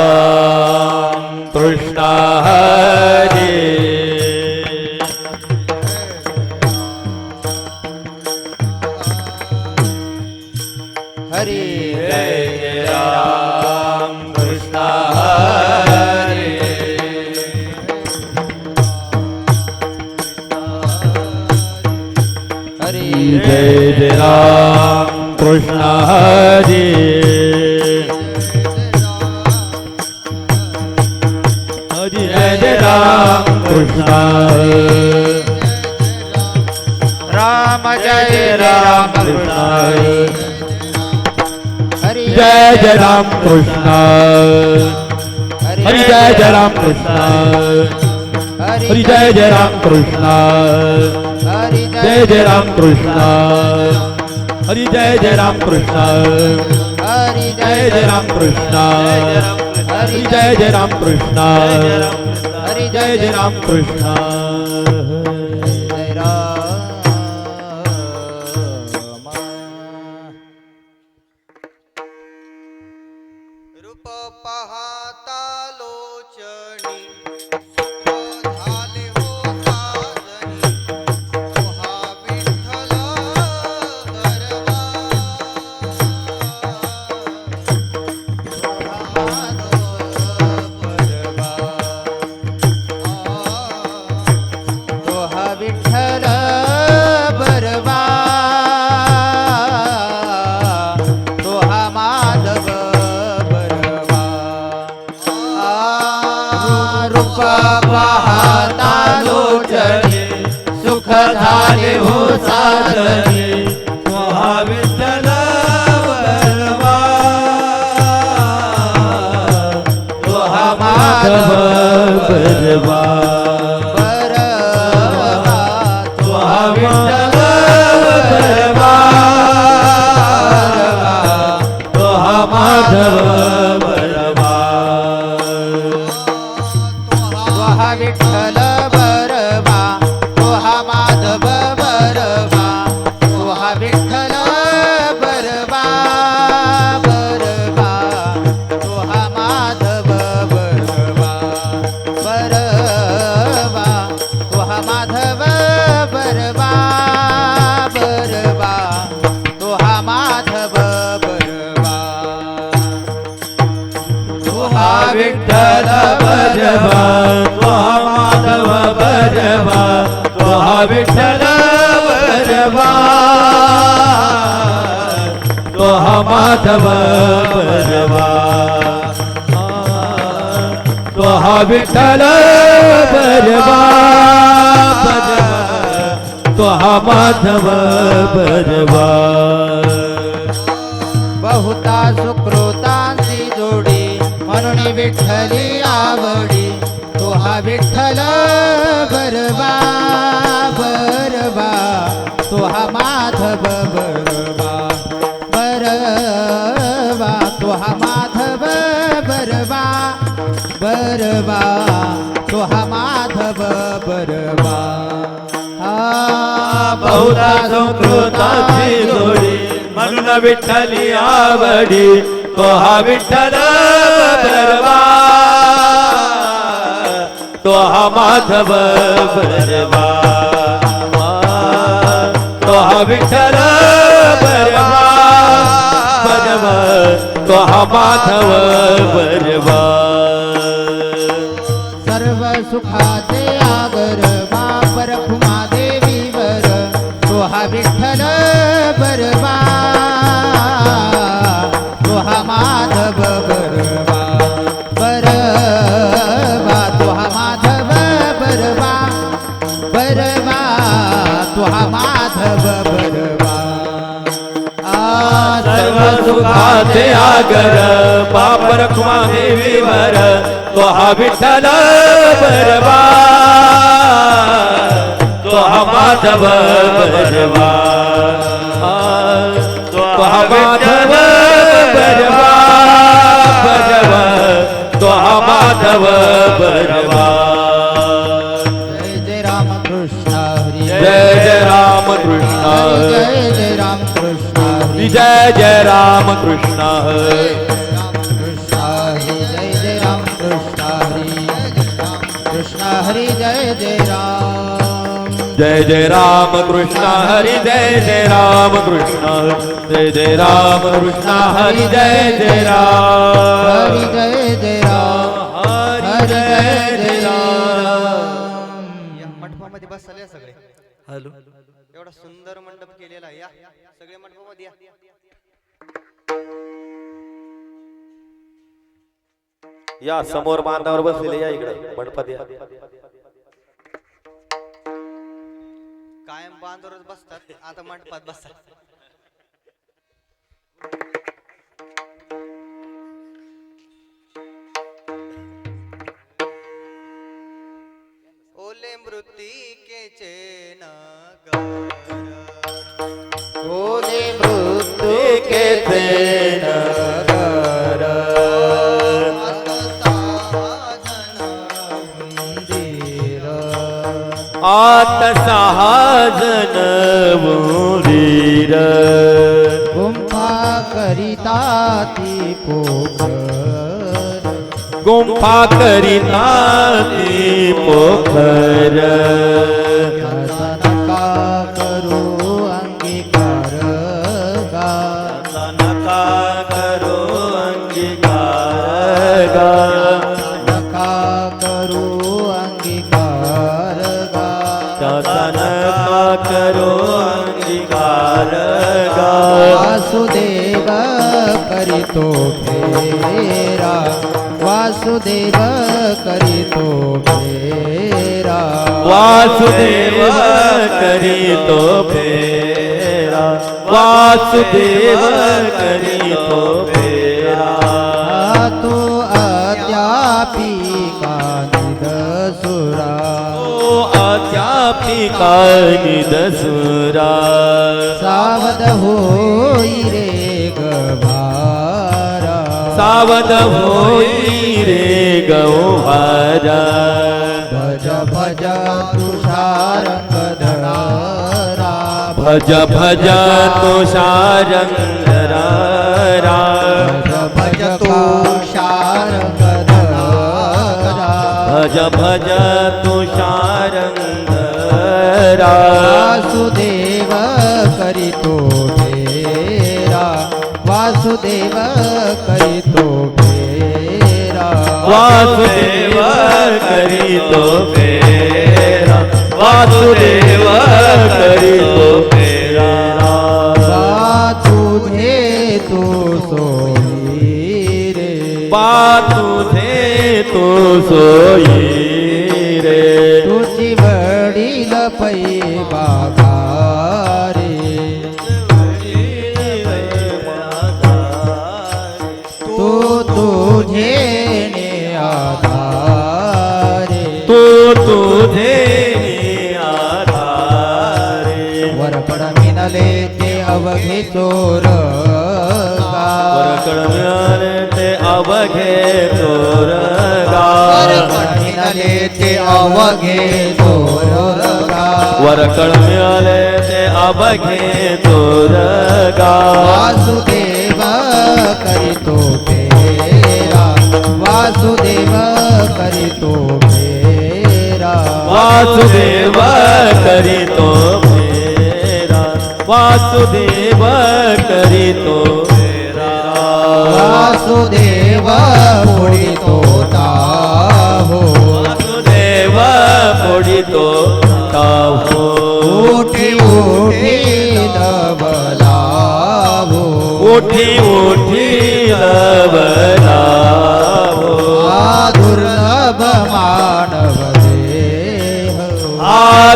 राम कृष्ण हरी हरी जय राम कृष्ण हरी हरी जय राम कृष्ण हरी हरि जय राम कृष्ण राम जय राम कृष्ण हरि जय राम कृष्ण हरि जय राम कृष्ण हरि जय राम कृष्ण हरि जय राम कृष्ण हरि जय राम कृष्ण हरि जय राम कृष्ण हरि जय राम कृष्ण हरि जय राम कृष्ण जय राम रूप पाहता लोचनी सुख झाले हो साजनी तुहा विठ्ठल गरबा तोहा विठ्ठल बरवा तोहा माधव बरवा रूप पाहता लोचनी सुख झाले हो साजनी तुहा विठ्ठल बरवा तोहा माधव बरवा तुहा विठ्ठल बरवा तुहा माधव बरवा तोहा विठ्ठल बरवा तोहा माधव बरवा तोहा विठ्ठल बरवा बरवा तोहा माधव बरवा बरवा तोहा माधव बरवा बरवा तोहा माधव बरवा तुहा विठ्ठल बरवा तुहा माधव बरवा तुहा विठ्ठल बरवा तुहा माधव बरवा तुहा विठ्ठल बरवा तुहा माधव बरवा बहुता सुकृतांची जोडी म्हणून विठ्ठली आवडी तोहा विठ्ठल बरवा बरवा तोहा माधव बरवा बरवा तोहा माधव बरवा बरवा तोहा माधव बरवा बहुधा संस्कृताची जोडी म्हणून विठ्ठली आवडी तोहा विठ्ठल बरवा तोहा माधव बरवा तोहा विठ्ठल बरवा बरवा तोहा माधव बरवा सर्व सुखाचे आगर बापर खुमा देवीवर तोहा विठ्ठल बरवा तोहा माधव बरवा बरवा तोहा माधव बरवा बरवा तोहा माधव बरवा सर्व सुखाचे आगर बापर खुमा देवीवर तोहा विठ्ठल बरवा तोहा माधव बरवा तोहा माधव बरवा बरवा तोहा माधव बरवा जय जय राम कृष्ण हरी जय जय राम कृष्ण जय जय राम कृष्ण हरी जय जय राम कृष्ण राम कृष्ण हरी जय जय राम हरी जय जय राम जय जय राम कृष्ण हरी जय जय राम कृष्ण जय जय राम कृष्ण हरी जय जय राम हरी जय जय राम हरी जय जय राम या मंडपामध्ये बसले सगळे हॅलो एवढा सुंदर मंडप केलेला आहे. या सगळे मंडपामध्ये या. या समोर बांधावर बसलेले या इकडे मंडपात या कायम बांधवरच बसतात, आता मंडपात बसतात. ओले मृत्तिकेचे नगर ओले मृत्युकेचे नगर आत सहाजन मुरीर गुंफा करिता ती पोखर गुंफा करिता ती पोखर नका करू अंगीकार गा नका करो अंगीकार गा नका करू अंगीकार गा नका करो अंगीकार गा वासुदेव करितो फेरा वासुदेव करितो फेरा वासुदेव करीतो फेरा वासुदेव करीतो फेरा तो अध्यापिका निदसुरा ओ अध्यापिका निदसुरा सावध होई रे गभारा सावध होई रे गौहारा भज भज तुषारंग धरा भज भज तुषारंगरा भज भज तुषारंग धरा भज भज तुषारंगरा वासुदेव करितो फेरा वासुदेव करितो फेरा वासुदेव करीतो फेरा वासुदेव करीतो फेरा तुझे तू सोई रे तुझे तो सोई रे तुझी वडील पै बागारे तू तुझे ने आधारे तो तुझे आधारे वरपड मिनले ते अवघे चोर वरकड मिळाले ते अवघे चोरगा मिनले ते अवघे चोर वरकड मिळाले ते अवघे चोरगा वासुदेव करितो फेरा वासुदेव करितो फेरा वासुदेव करीतो फेरा वासुदेव करीतो फेरा वासुदेव पुढितो ताहो वासुदेव पुढितो ताहो उठी उठी लवलाभो उठी उठी लवलाभो दुर्लभ मानव देह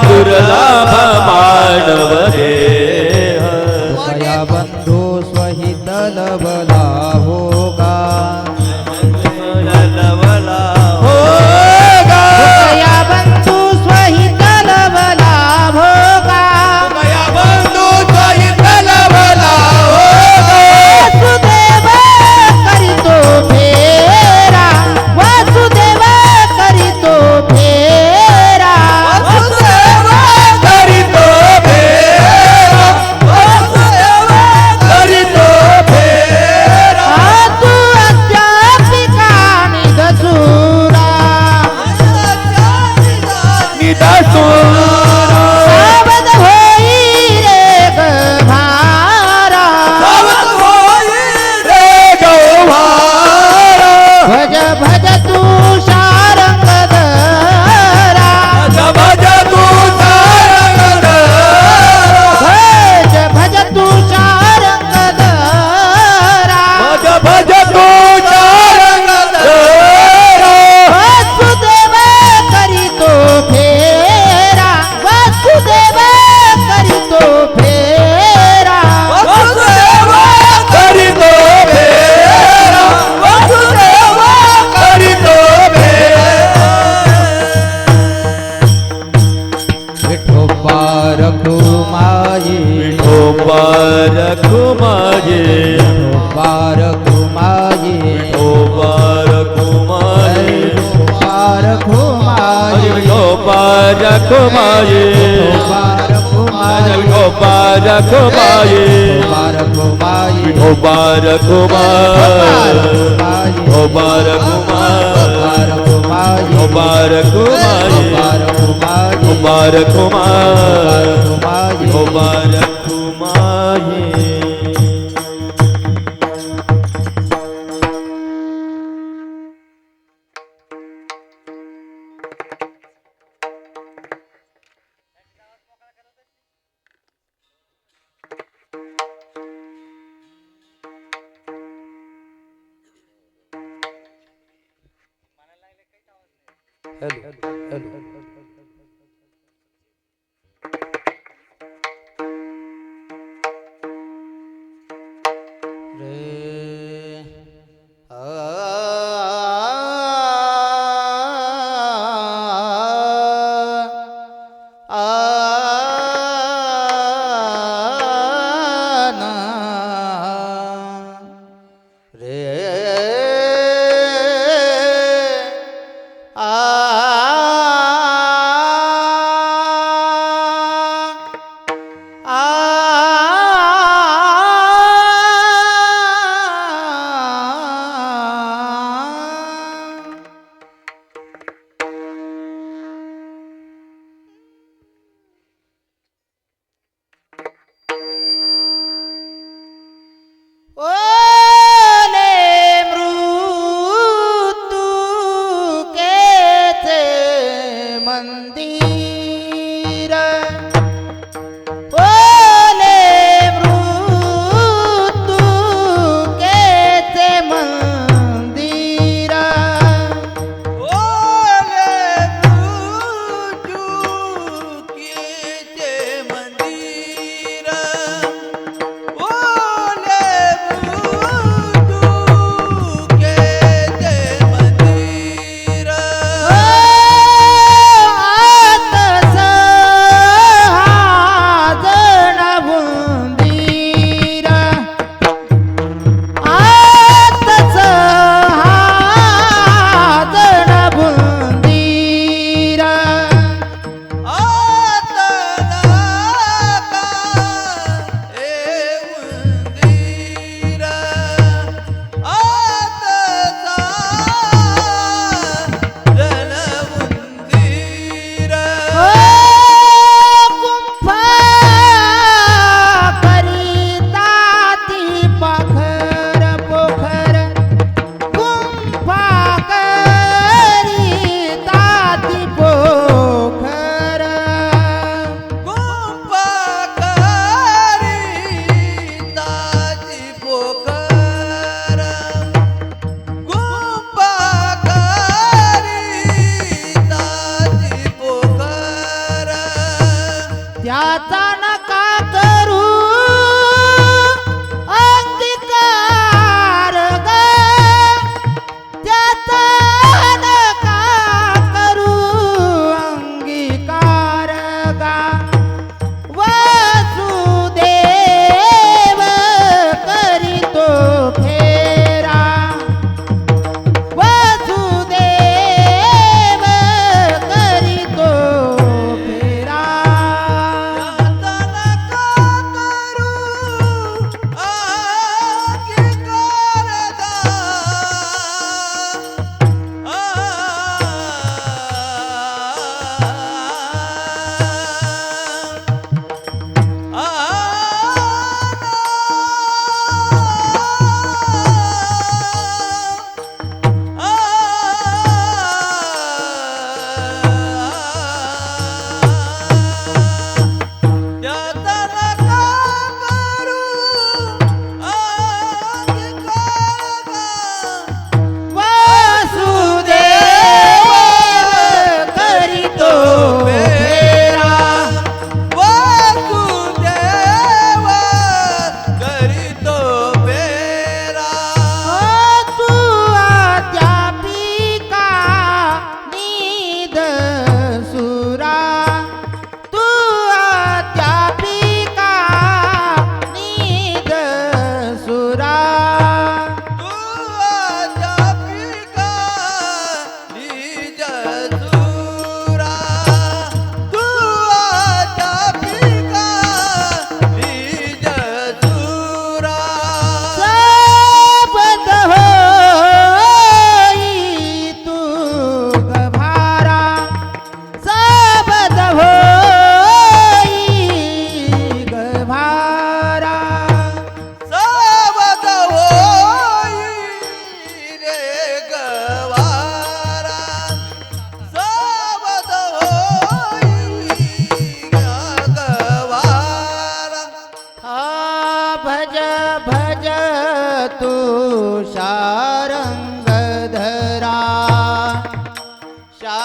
दुर्लभ मानव देह कृपया बंधू स्वहित लवलाभो गा लवला हो कृपया बंधू स्वहित लवलाभो गा गया बंधू सहित लवला हो वासुदेव करितो रखुमाई विठोबा रखुमाई विठोबा रखुमाई विठोबा रखुमाई विठोबा रखुमाई विठोबा विठोबा रखुमाई रखुमाई विठोबा रखुमाई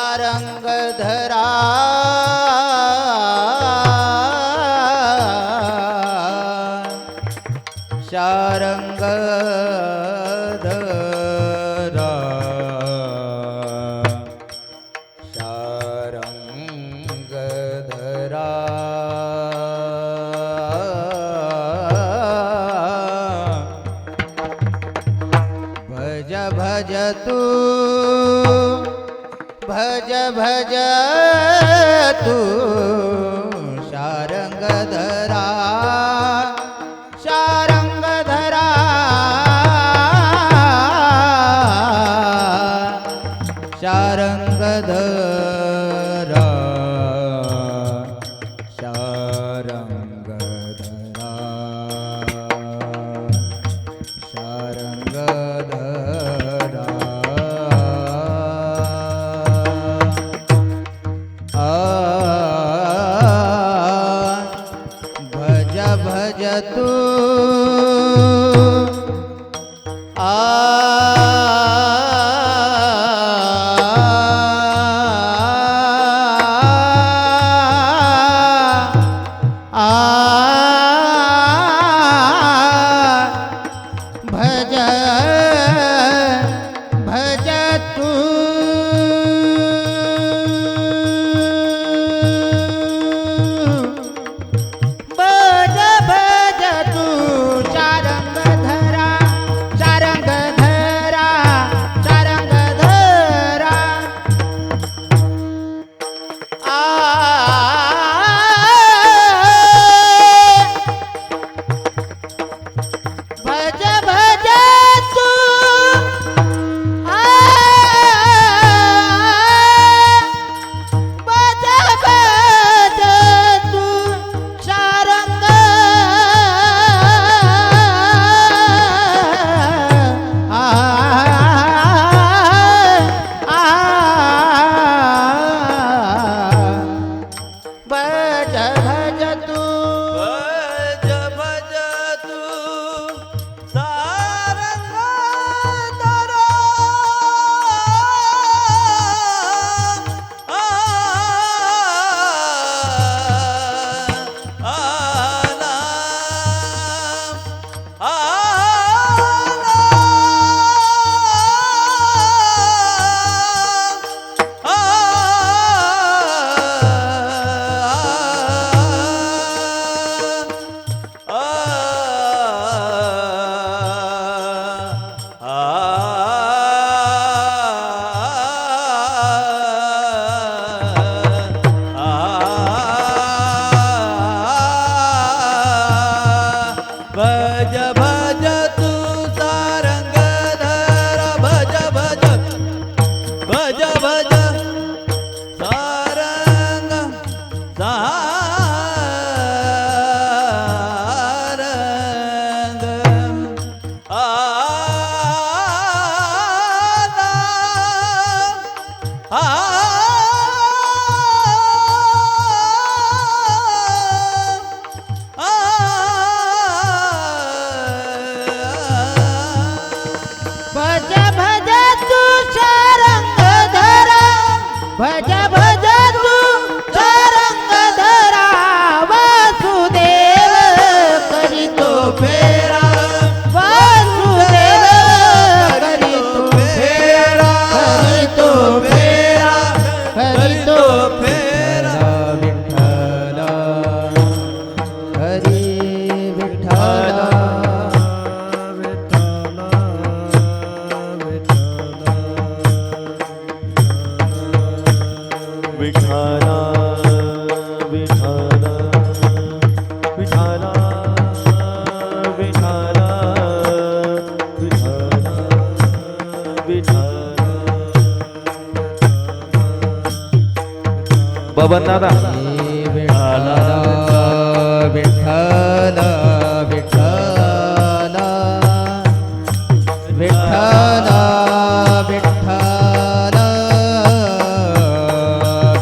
शारंगधरा शारंगधरा शारंगधरा भज भज तू भज भज तू शारंगधरा शारंगधरा शारंगधरा शारंगधरा शारंगधरा भज भज तू भज भज तू भज भज तू शारंगधरा शारंगधरा शारंगधरा भज भज तू भज भज तू शारंग भज भज तू भज भज तू सारंगधरा भज भज तू सारंगधरा भज भज भज भज सारंग सारंग भज भज तू शारंगधरा भज भज तू शारंगधरा वासुदेव करीतो फेरा वासुदेव करीतो फेरा करीतो फेरा करीतो फेरा विठ्ठल हरी विठ्ठल विठाला विठाला विठाला विठाला विठाला विठाला बबन दादा विठ्ठल विठ्ठल विठ्ठल विठ्ठल विठ्ठल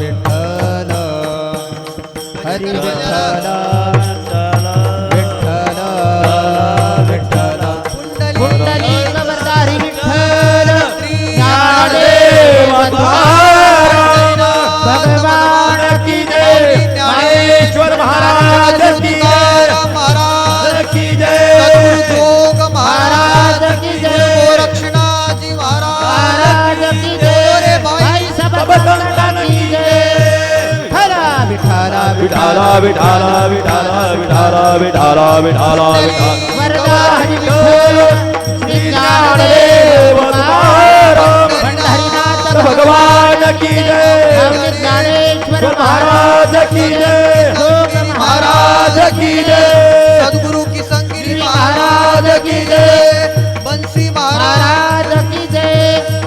विठ्ठल हरी विठ्ठल विठ्ठल विठ्ठल कुंडलिक वरदारी विठ्ठल ज्ञानदेव द्वारा विठाला विठाला विठाला विठाला विठाला विठाला वरदा हरी विठ्ठल श्री ज्ञानदेव तुकाराम पंढरीनाथ भगवान की जय स्वामी ज्ञानेश्वर महाराज की जय महाराज की जय सद्गुरु की संगिरी महाराज की जय बंसी महाराज महाराज की जय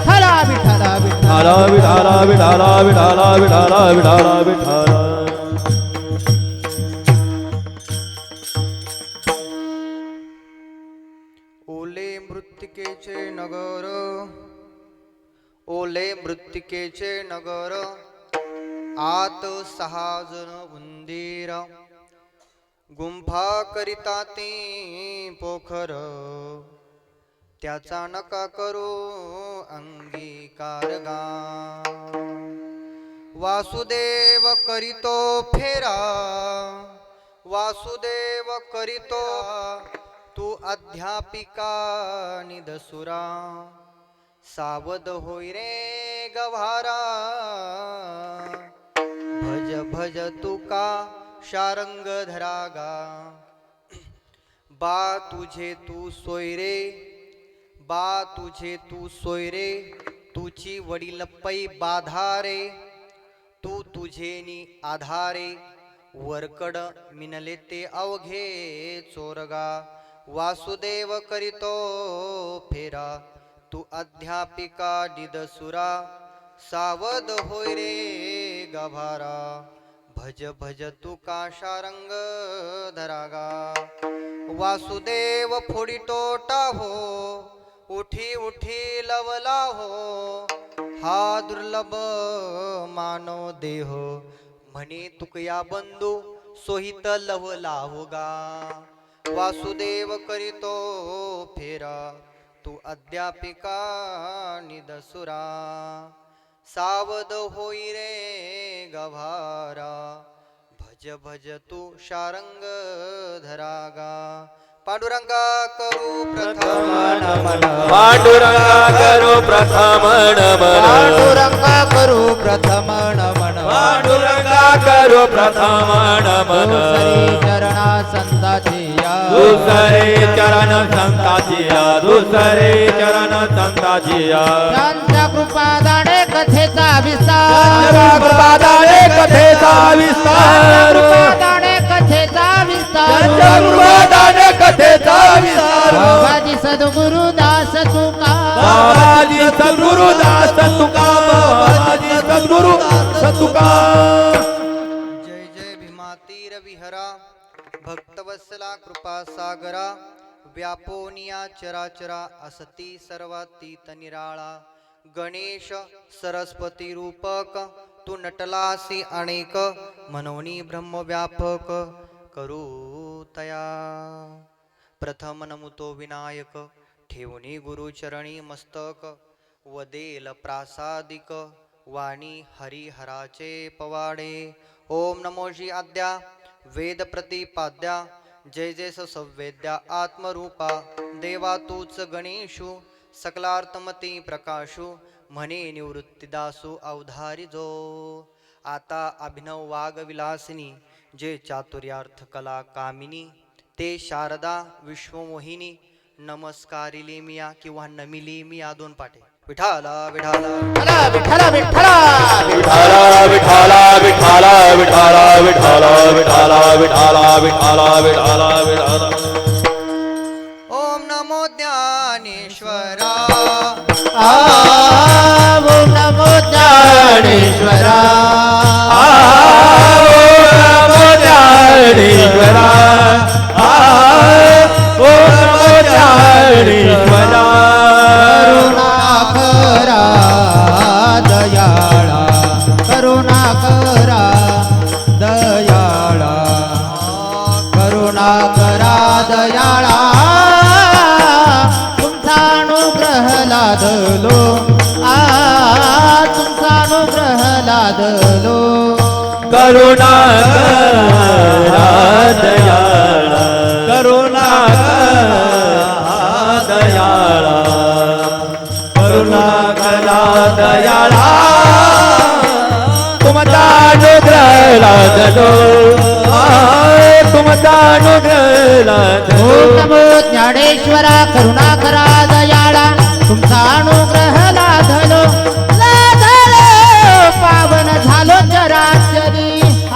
हरा विठ्ठला विठ्ठला विठाला विठाला विठाला विठाला विठाला विठाला विठाला ओले मृत्तिकेचे नगर, ओले मृत्तिकेचे नगर, आत 6 जण उंदीर, गुंफा करिता ते पोखर, त्याचा नका करू अंगीकार गा. वासुदेव करीतो फेरा, वासुदेव करीतो, तू अध्यापिका निदसुरा, सावध होई रे गव्हारा. भज भज तुका शारंग धरागा, बा तुझे तू सोयरे, बा तुझे तू सोयरे, तुची वडील पै बाधारे, तू तुझेनी आधारे, वरकड मिनले ते अवघे चोरगा. वासुदेव करीतो फेरा, तू अध्यापिका दिदसुरा, सावध होय रे गभारा. भज भज तुका शारंग धरागा. वासुदेव फोडितो टाहो, उठी उठी लवला हो, हा दुर्लभ मानव देह, म्हणे तुकया बंधू सोहित लवला होगा. वासुदेव करीतो फेरा, तू अध्यापिका निदसुरा, सावध होई रे गभारा. भज भज तू शारंग धरागा. पांडुरंगा करू प्रथम नमन, पांडुरंगा करो प्रथम नमन, पांडुरंगा करू प्रथम नमन, पांडुरंगा करो प्रथम नमन. दुसरी चरणा संताची या, दुसरे चरण संताचिया, दुसरे चरण संताचिया. त्यांच्या कृपादाने कथेचा विस्तार, कृपादाने कथेचा विस्तार, कृपादाने कथेचा विस्तार, कृपादाने कथेचा विस्तार. बाबाजी सद्गुरु दास तुका, बाबाजी सद्गुरु दास तुका, बाबाजी सद्गुरु दास तुका. जय जय भीमातीर विहरा, भक्तवत्सला कृपा सागरा, व्यापोनिया चराचरा, असती सर्वातीत निराळा. गणेश सरस्वती रूपक, तू नटलासी अनेक, मनोनी ब्रह्मव्यापक, करू तया. प्रथम नमुतो विनायक, ठेवणी गुरुचरणी मस्तक, वदेल प्रासादिक, वाणी हरिहराचे पवाडे. ओम नमो श्री आद्या वेद प्रतिपाद्या, जय जय सवेद्या आत्मरूपा. देवा तूच गणेशु, सकलार्थमती प्रकाशु, म्हणे निवृत्तीदासु अवधारी जो. आता अभिनव वाग विलासिनी, जे चातुर्यार्थ कला कामिनी, ते शारदा विश्वमोहिनी. नमस्कारिली मिया किंवा नमिली मिया, 2 पाटे. विठाला विठाला विठ्ठला विठ्ठला विठाला विठाला विठाला विठाला विठाला विठाला विठाला विठाला विठाला विठाला. ओम नमो ज्ञानेश्वरा, ओम नमो ज्ञानेश्वरा, नमो ज्ञानेश्वरा, नमो ज्ञानेश्वरा. करुणाकरा दयाळा, करुणाकरा दयाळा, करुणाकरा दयाळा. तुमचा अनुग्रह लादलो, तुमचा अनुग्रह लादलो. करुणा करा दयाळा, करुणा करा दयाळा, करुणा करा दयाळा. तुमचा अनुग्रह लादलो तुमचा अनुग्रह लादलो ओम नमो ज्ञानेश्वरा करुणाकरा दयाळा तुमचा अनुग्रह लाधलो लाधलो पावन झालो चराचरी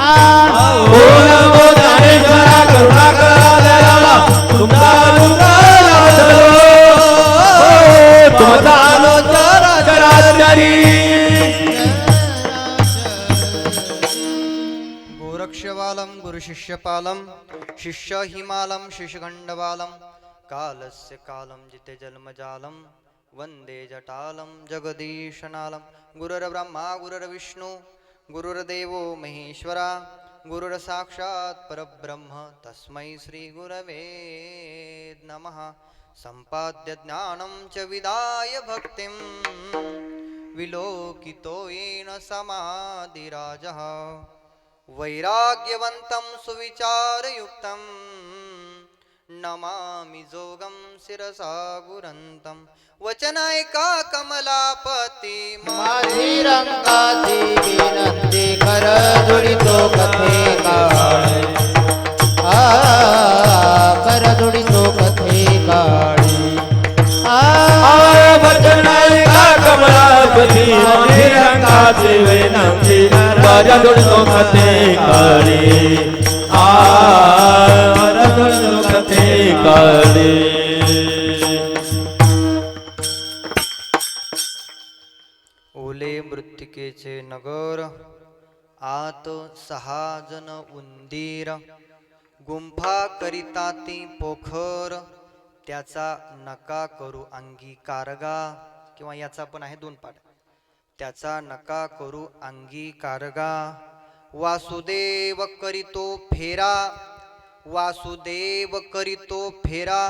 ओ नमो ज्ञानेश्वरा करुणाकरा दयाळा तुमचा अनुग्रह लादलो तुमचा अनुग्रह चराचरी गोरक्षबालं गुरुशिष्यपालं शिष्य हिमालं शिशुखण्डबालं कालस्य कालं जिते जन्मजालं वन्दे जटालं जगदीशनालं गुरुर्ब्रह्मा गुरुर्विष्णु गुरुर्देवो महेश्वरा गुरुर्साक्षात् परब्रह्म तस्मै श्रीगुरवे नमः सम्पाद्य ज्ञानं च विदाय भक्तिं विलोकितो येन समाधिराजः वैराग्यवन्तं सुविचारयुक्तं नमामि जोगं शिरसा गुरन्तं वचनैका कमलापति माझी रंगाची विनंती कर जोडितो कथे काळे कर जोडितो कथे काळे वचनायका कमलापती माझी रंगाची विनंती माझ्या जोडतो कथे काळी माझ्या जोडतो कथे काळी ओले मृत्तिकेचे नगर आत 6 जन उंदीर गुंफा करिता ती पोखर त्याचा नका करू अंगी कारगा किंवा याचा पण आहे 2 पाठ त्याचा नका करू अंगी कारगा वासुदेव करीतो फेरा वासुदेव करीतो फेरा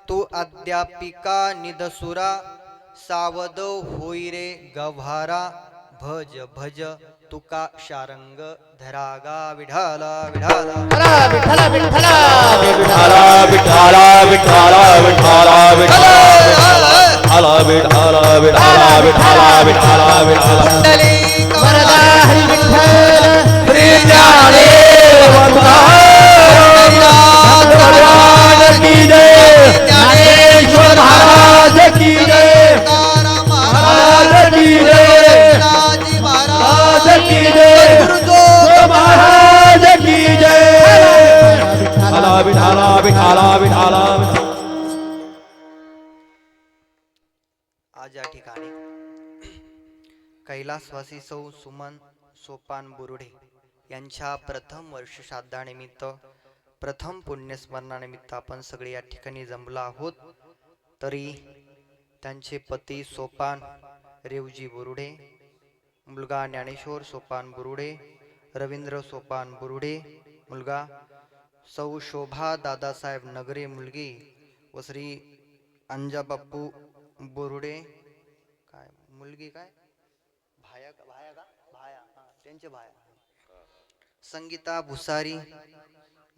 तो अद्यापिका निदसुरा सावध होई रे गव्हारा भज भज तुका शारंग धरागा विठाला विठाला विठ्ठला विठ्ठला विठाला विठाला विठाला विठाला विठाला विठाला विठाला विठाला विठाला विठाला वरदा हरी विठ्ठल श्री ज्ञानेश्वर महाराज की जय ज्ञानेश्वर महाराज की जय महाराज की जय महाराज की जय महाराज की जय विठाला विठाला विठाला विठाला आज या ठिकाणी कैलासवासी सौ सुमन सोपान बुरुडे यांच्या प्रथम वर्ष श्राद्धानिमित्त प्रथम पुण्यस्मरणानिमित्त आपण सगळे या ठिकाणी जमलो आहोत. तरी त्यांचे पती सोपान रेवजी बुरुडे, मुलगा ज्ञानेश्वर सोपान बुरुडे, रवींद्र सोपान बुरुडे मुलगा, सौ शोभा दादासाहेब नगरे मुलगी व श्री अंजाबापू बुरुडे काय मुलगी काय भाया भाया का भाया त्यांचे भाया संगीता भुसारी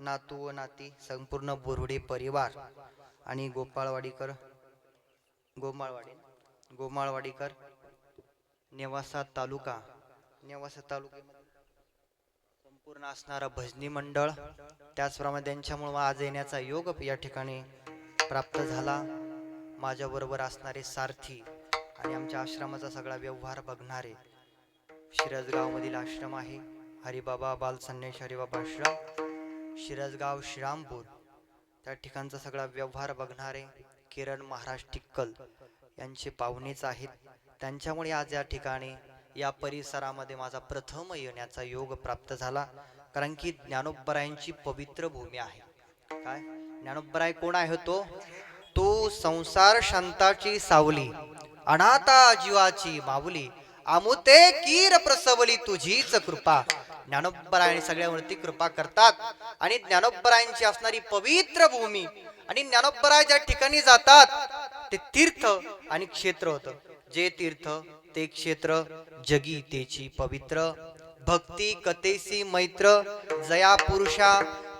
नातू व नाती संपूर्ण बोरुडे परिवार आणि गोमाळवाडीकर नेवासा तालुक्यामध्ये संपूर्ण असणारा भजनी मंडळ त्याचप्रमाणे त्यांच्यामुळे आज येण्याचा योग या ठिकाणी प्राप्त झाला. माझ्याबरोबर असणारे सारथी आणि आमच्या आश्रमाचा सगळा व्यवहार बघणारे शिरसगाव मधील आश्रम आहे हरिबाबा बाल संन्यास हरिबाबा आश्रम शिरसगाव श्रीरामपूर त्या ठिकाणचा सगळा व्यवहार बघणारे किरण महाराज टिक्कल यांचे पाहुणेच आहेत. त्यांच्यामुळे आज या ठिकाणी या परिसरामध्ये माझा प्रथम येण्याचा योग प्राप्त झाला. कारण की ज्ञानोबरायांची पवित्र भूमी आहे. काय ज्ञानोबराय कोण आहे तो संसार शांताची सावली अनाथा जीवाची माऊली आमुते कीर प्रसवली तुझीच कृपा. ज्ञानोबराय सगळ्यावरती कृपा करतात आणि ज्ञानोबरायांची असणारी पवित्र भूमी आणि ज्ञानोबराय ज्या ठिकाणी जातात ते तीर्थ आणि क्षेत्र होतं. जे तीर्थ ते क्षेत्र जगी तेची पवित्र भक्ती कथेसी मैत्र जया पुरुषा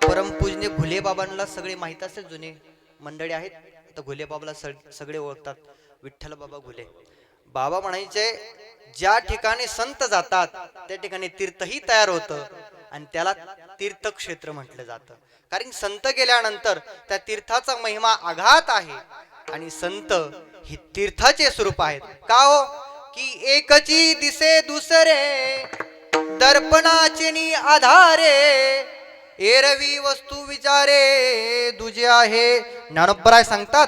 परमपूजने घुले बाबांना सगळे माहित असेल. जुने मंडळी आहेत तर घुले बाबाला सगळे ओळखतात. विठ्ठल बाबा घुले बाबा म्हणायचे ज्या ठिकाणी संत जातात त्या ठिकाणी तीर्थही तयार होतं आणि त्याला तीर्थक्षेत्र म्हटलं जातं. कारण संत गेल्यानंतर त्या तीर्थाचा महिमा आघात आहे आणि संत हे तीर्थाचे स्वरूप आहेत. का हो की एकची दिसे दुसरे दर्पणाचे नि आधारे एरवी वस्तू विचारे दुजे आहे. ज्ञानोबराय सांगतात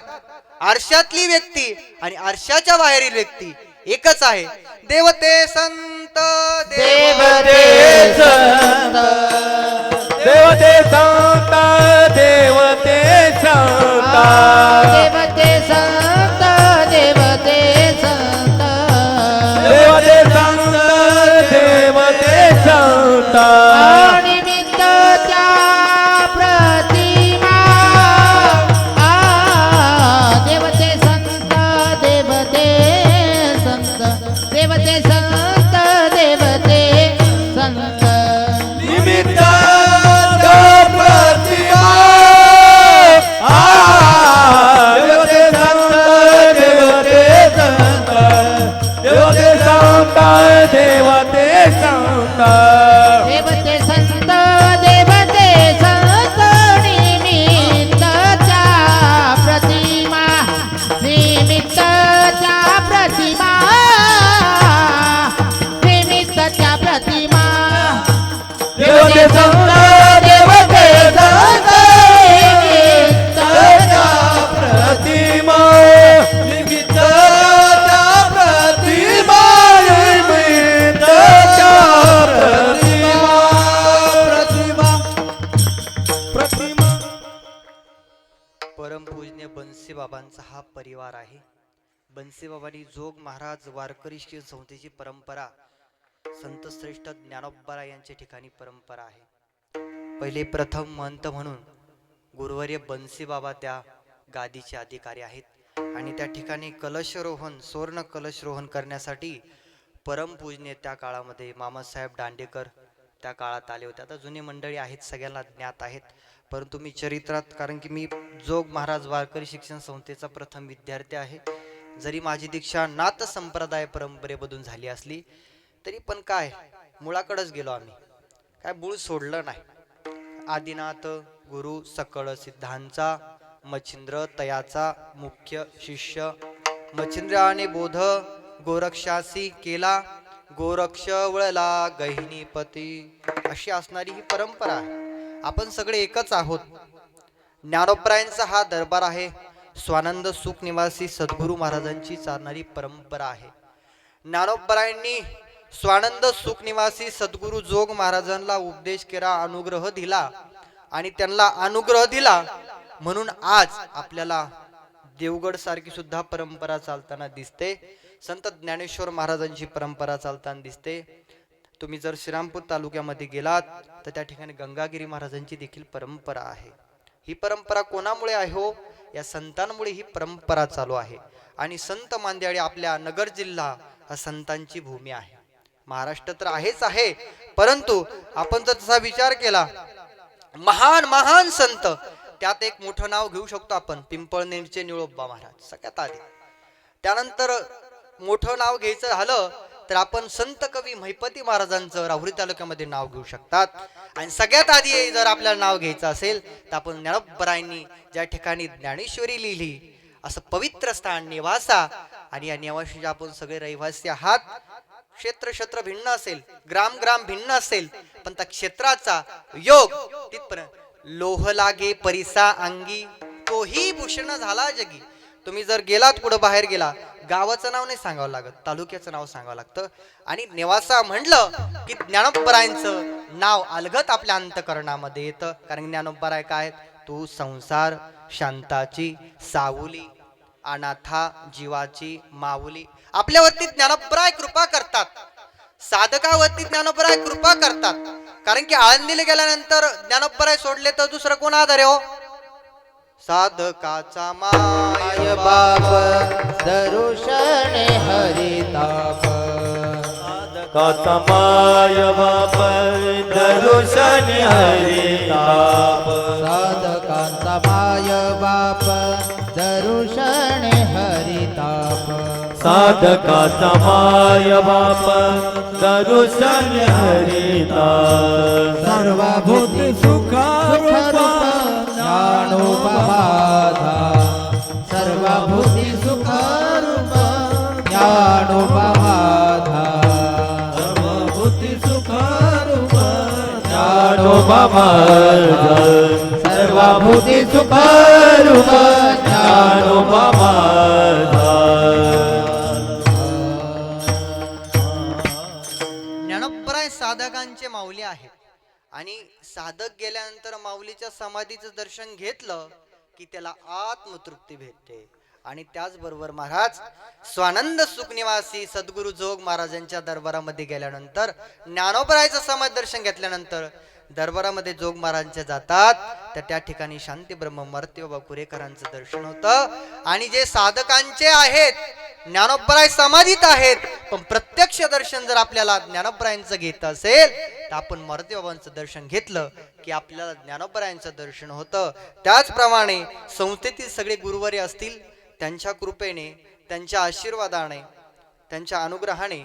आरशातली व्यक्ती आणि आरशाच्या बाहेरील व्यक्ती एकच आहे. देवते संत देवते संत देवते संत देवते संत देवते संत देवते संत देवते संत देवते संत निमित्त त्या प्रतिमा देवते संत देवते संत देवते संत देवते संत निमित्त प्रतिमा देवते संत देवते संत देवते संत देवते संत देवते संत देवते संत निमित्तच्या प्रतिमा निमित्तच्या प्रतिमा निमित्तच्या प्रतिमा देवते संत देवते संत निमित्तच्या प्रतिमा निमित्तच्या प्रतिमा निमित्तच्या प्रतिमा प्रतिमा परमपूजनीय बन्सी बाबांचा हा परिवार आहे. बन्सी बाबांनी जोग महाराज वारकरी श्री संस्थेची परंपरा संत श्रेष्ठ ज्ञानोबराय यांच्या ठिकाणी परंपरा आहे. पहिले प्रथम महंत म्हणून गुरुवर्य बन्सी बाबा त्या गादीचे अधिकारी आहेत आणि त्या ठिकाणी कलशरोहण सुवर्ण कलशरोहण करण्यासाठी परमपूजनीय त्या काळामध्ये मामासाहेब दांडेकर त्या काळात आले होते. आता जुनी मंडळी आहेत सगळ्यांना ज्ञात आहेत, परंतु मी चरित्रात कारण की मी जोग महाराज वारकरी शिक्षण संस्थेचा प्रथम विद्यार्थी आहे. जरी माझी दीक्षा नाथ संप्रदाय परंपरेमधून झाली असली तरी पण काय मुळाकडेच गेलो आम्ही, काय मूळ सोडलं नाही. आदिनाथ गुरु सकळ सिद्धांचा मच्छिंद्र तयाचा मुख्य शिष्य मच्छिंद्राने बोध गोरक्षासी केला गोरक्ष वळला गहिनीपती अशी असणारी ही परंपरा आहे. आपण सगळे एकच आहोत. ज्ञानोबरायांचा हा दरबार आहे. स्वानंद सुख निवासी सद्गुरू महाराजांची चालणारी परंपरा आहे. ज्ञानोबरायांनी स्वानंद सुख निवासी सद्गुरू जोग महाराजांना उपदेश केला, अनुग्रह दिला आणि त्यांना अनुग्रह दिला म्हणून आज आपल्याला देवगड सारखी सुद्धा परंपरा चालताना दिसते. संत ज्ञानेश्वर महाराजांची परंपरा चालताना दिसते. तुम्ही जर श्रीरामपूर तालुक्यामध्ये गेलात तर त्या ठिकाणी गंगागिरी महाराजांची देखील परंपरा आहे. ही परंपरा कोणामुळे आहे हो? या संतांमुळे ही परंपरा चालू आहे. आणि संत मांदियाळी आपल्या नगर जिल्हा हा संतांची भूमी आहे. महाराष्ट्र तर आहेच आहे, परंतु आपण जर तसा विचार केला महान महान संत त्यात एक मोठं नाव घेऊ शकतो आपण, पिंपळनेरचे निळोबा महाराज सगळ्यात आधी. त्यानंतर मोठं नाव घ्यायचं झालं तर आपण संत कवी महिपती महाराजांचं राहुरी तालुक्यामध्ये नाव घेऊ शकतात. आणि सगळ्यात आधी जर आपल्याला नाव घ्यायचं असेल तर आपण ज्ञानोबरायांनी ज्या ठिकाणी ज्ञानेश्वरी लिहिली असं पवित्र स्थान निवासा, आणि या निवासीचे आपण सगळे रहिवासी आहात. क्षेत्र भिन्न असेल, ग्राम भिन्न असेल, पण त्या क्षेत्राचा योग तिथपर्यंत लोह लागे परिसा अंगी तोही भूषण झाला जगी. तुम्ही जर गेलात पुढे बाहेर गेला, गावाचं नाव नाही सांगावं लागत, तालुक्याचं नाव सांगावं लागतं. आणि नेवासा म्हणलं की ज्ञानोबरायांचं नाव अलगत आपल्या अंतकरणामध्ये येतं. कारण ज्ञानोबराय काय? तू संसार शांताची सावली अनाथा जीवाची माऊली. आपल्यावरती ज्ञानोबराय कृपा करतात, साधकावरती ज्ञानोबराय कृपा करतात. कारण की आळंदीला गेल्यानंतर ज्ञानोबराय सोडले तर दुसरं कोण आधार हो? साधकाचा माय बाप दरुषणे हरिताप साधकाचा माय बाप दरुषणी हरिताप साधकांचा माय बाप दरुषणे हरिताप साधकाचा माय बाप दर्शन हरिता सर्वभूती सुखरूप ज्ञानोबा माझा सर्वभूती सुखरूप ज्ञानोबा माझा सर्वभूती सुखरूप ज्ञानोबा माझा सर्वभूती सुखरूप ज्ञानोबा माझा ज्ञानोबराय साधकांचे माऊली आहेत आणि साधक गेल्यानंतर माऊलीच्या समाधीचं दर्शन घेतलं की त्याला आत्मतृप्ती भेटते. आणि त्याचबरोबर महाराज स्वानंद सुखनिवासी सद्गुरु जोग महाराजांच्या दरबारामध्ये गेल्यानंतर ज्ञानोबरायचं समाधी दर्शन घेतल्यानंतर दरबारामध्ये जोग महाराजांच्या जातात तर त्या ठिकाणी शांती ब्रह्म मर्त्यबाबा कुरेकरांचं दर्शन होतं. आणि जे साधकांचे आहेत ज्ञानोबराय समाधीत आहेत पण प्रत्यक्ष दर्शन जर आपल्याला ज्ञानोबरायांचं घेत असेल तर आपण मर्त्यबाबांचं दर्शन घेतलं की आपल्याला ज्ञानोबरायांचं दर्शन होतं. त्याचप्रमाणे संस्थेतील सगळे गुरुवारी असतील त्यांच्या कृपेने त्यांच्या आशीर्वादाने त्यांच्या अनुग्रहाने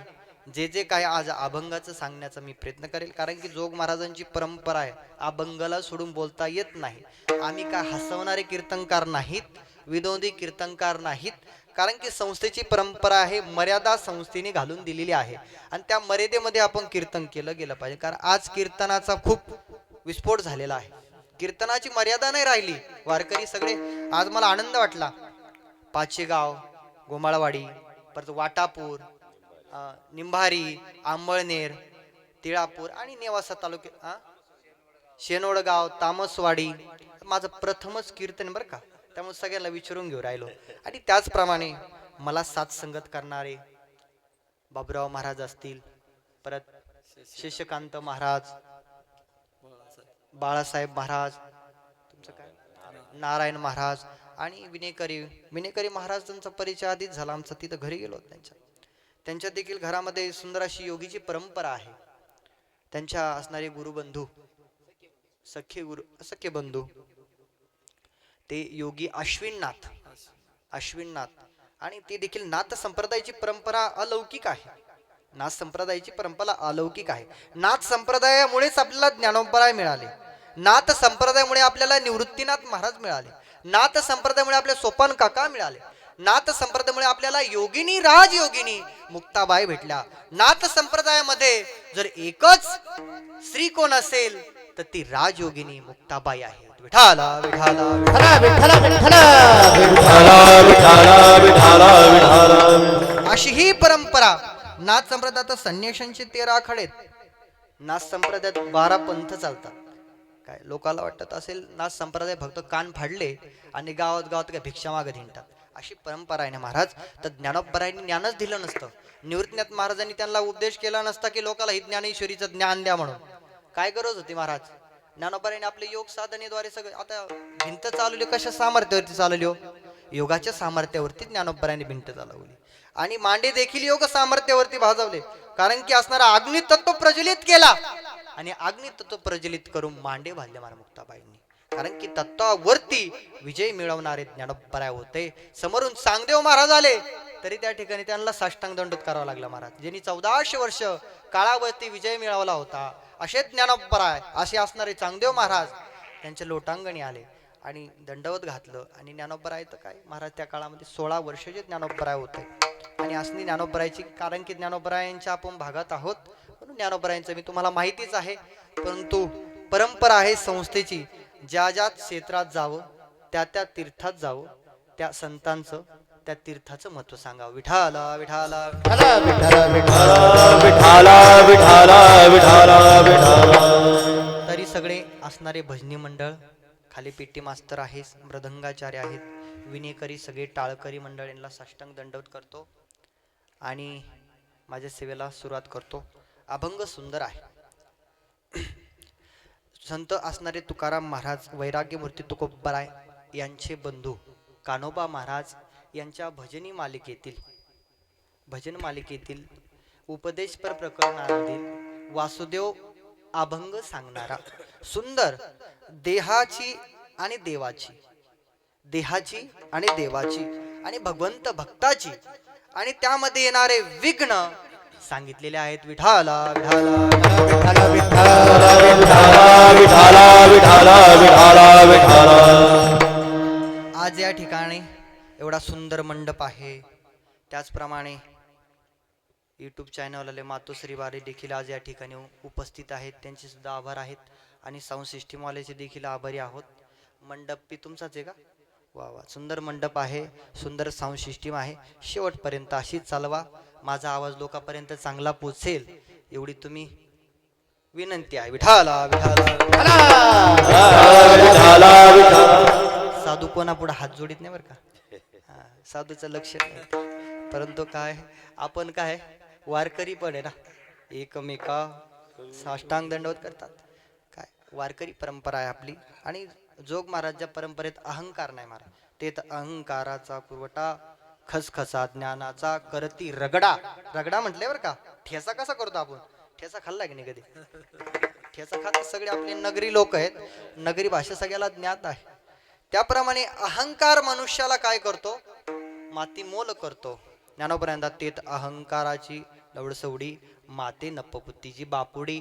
जे जे काही आज अभंगाचं सांगण्याचा मी प्रयत्न करेल. कारण की जोग महाराजांची परंपरा आहे अभंगाला सोडून बोलता येत नाही. आम्ही काय हसवणारे कीर्तनकार नाहीत विनोदी कीर्तनकार नाहीत. कारण की संस्थेची परंपरा आहे मर्यादा संस्थेने घालून दिलेली आहे आणि त्या मर्यादेमध्ये आपण कीर्तन केलं गेलं पाहिजे. कारण आज कीर्तनाचा खूप विस्फोट झालेला आहे. कीर्तनाची मर्यादा नाही राहिली. वारकरी सगळे आज मला आनंद वाटला. पाचेगाव गोमाळवाडी परत वाटापूर निंभारी आंबळनेर तिळापूर आणि नेवासा तालुक्यात शेनोडगाव तामसवाडी माझं प्रथमच कीर्तन बरं का. त्यामुळे सगळ्यांना विचारून घेऊन राहिलो. आणि त्याचप्रमाणे मला साथ संगत करणारे बाबुराव महाराज असतील परत शेषकांत महाराज बाळासाहेब महाराज तुमचं काय नारायण महाराज आणि विनेकरी महाराजांचा परिचय आधीच झाला आमचा. तिथं घरी गेलो त्यांच्या देखील घरामध्ये सुंदर अशी योगीची परंपरा आहे. त्यांच्या असणारे गुरुबंधू सख्खे बंधू ते योगी अश्विननाथ आणि ते देखील नाथ संप्रदायाची परंपरा अलौकिक आहे. नाथ संप्रदायाची परंपरा अलौकिक आहे. नाथ संप्रदायामुळेच आपल्याला ज्ञानोबराय मिळाले. नाथ संप्रदायामुळे आपल्याला निवृत्तीनाथ महाराज मिळाले. नाथ संप्रदायामुळे आपल्याला सोपान काका मिळाले. नाथ संप्रदायामुळे आपल्याला योगिनी राजयोगिनी मुक्ताबाई भेटल्या. नाथ संप्रदायामध्ये जर एकच स्त्री कोण असेल तर ती राजयोगिनी मुक्ताबाई आहे. विठाला विठाला विठ्ठला विठ्ठला विठाला अशी ही परंपरा. नाथ संप्रदायात संन्याशांचे 13 आखाडे. नाथ संप्रदायात 12 पंथ चालतात. काय लोकांना वाटत असेल नाथ संप्रदाय फक्त कान फाडले आणि गावात काय भिक्षा मागत हिंडतात अशी परंपरा आहे ना महाराज. तर ज्ञानोबरायांनी ज्ञानच दिलं नसतं. निवृत्तीनाथ महाराजांनी त्यांना उपदेश केला नसता की लोकांना ही ज्ञानेश्वरीचं ज्ञान द्या म्हणून. काय गरज होती महाराज. ज्ञानोबरायांनी आपले योग साधनेद्वारे सगळे आता भिंत चालवली कशा सामर्थ्यावरती चालवली हो योगाच्या सामर्थ्यावरती ज्ञानोबरायांनी भिंत चालवली. आणि मांडे देखील योग सामर्थ्यावरती भाजवले. कारण की असणारा अग्नि तत्व प्रज्वलित केला आणि अग्नि तत्व प्रज्वलित करून मांडे भाजले महाराज मुक्ताबाईंनी. कारण की तत्वावरती विजय मिळवणारे ज्ञानोबराय होते. समोरून चांगदेव महाराज आले तरी त्या ठिकाणी त्यांना साष्टांग दंडोत करावा लागला महाराज. ज्यांनी 1400 वर्ष काळावरती विजय मिळवला होता असे ज्ञानोबराय असे असणारे चांगदेव महाराज त्यांच्या लोटांगणी आले आणि दंडवत घातलं. आणि ज्ञानोबराय तर काय महाराज त्या काळामध्ये 16 वर्षाचे ज्ञानोबराय होते. आणि असणी ज्ञानोबरायची कारण की ज्ञानोबरायांच्या आपण भागात आहोत म्हणून ज्ञानोबरायांचं मी तुम्हाला माहितीच आहे. परंतु परंपरा आहे संस्थेची ज्या क्षेत्रात जावं त्या तीर्थात जावं त्या संतांचं त्या तीर्थाचं महत्व सांगावं. विठाला विठाला तरी सगळे असणारे भजनी मंडळ खाली पेटी मास्तर आहे मृदंगाचार्य आहेत विनेकरी सगळे टाळकरी मंडळ यांना साष्टांग दंडवत करतो आणि माझ्या सेवेला सुरुवात करतो. अभंग सुंदर आहे. संत असणारे तुकाराम महाराज वैराग्य मूर्ती तुकोबराय यांचे बंधू कान्होबा महाराज यांच्या भजन मालिकेतील उपदेशपर प्रकरणातील वासुदेव अभंग सांगणारा सुंदर देहाची आणि देवाची आणि भगवंत भक्ताची आणि त्यामध्ये येणारे विघ्न सांगितलेले आहेत. विठाला विठाला आज या ठिकाणी एवढा सुंदर मंडप आहे. त्याचप्रमाणे यूट्यूब चॅनलवाले मातोश्री वारे देखील आज या ठिकाणी उपस्थित आहेत. त्यांचे सुद्धा आभार आहेत. आणि साऊंड सिस्टीमवाल्याचे देखील आभारी आहोत. मंडप बी तुमचाच आहे का? वा वा, सुंदर मंडप आहे, सुंदर साऊंड सिस्टीम आहे. शेवटपर्यंत अशीच चालवा. माझा आवाज लोकांपर्यंत चांगला पोचेल एवढी तुम्ही विनंती आहे. विठाला विठाला. साधू कोणापुढे हात जोडीत नाही बरं का. साधूचं लक्ष नाही. परंतु काय आपण काय वारकरी पण आहे ना, एकमेका साष्टांग दंडवत करतात. काय वारकरी परंपरा आहे आपली. आणि जोग महाराजच्या परंपरेत अहंकार नाही महाराज. ते तर अहंकाराचा पुरवठा खसखसा ज्ञानाचा करती रगडा. रगडा म्हटले बरं का. ठेसा कसा करतो आपण? ठेसा खाल्ला की नाही कधी? ठेसा खात सगळे आपले नगरी लोक आहेत. नगरी भाषा सगळ्याला ज्ञात आहे. त्याप्रमाणे अहंकार मनुष्याला काय करतो? माती मोल करतो. ज्ञानोपर्यंत तेत अहंकाराची दवडसवडी, माते नपपुत्तीची बापुडी,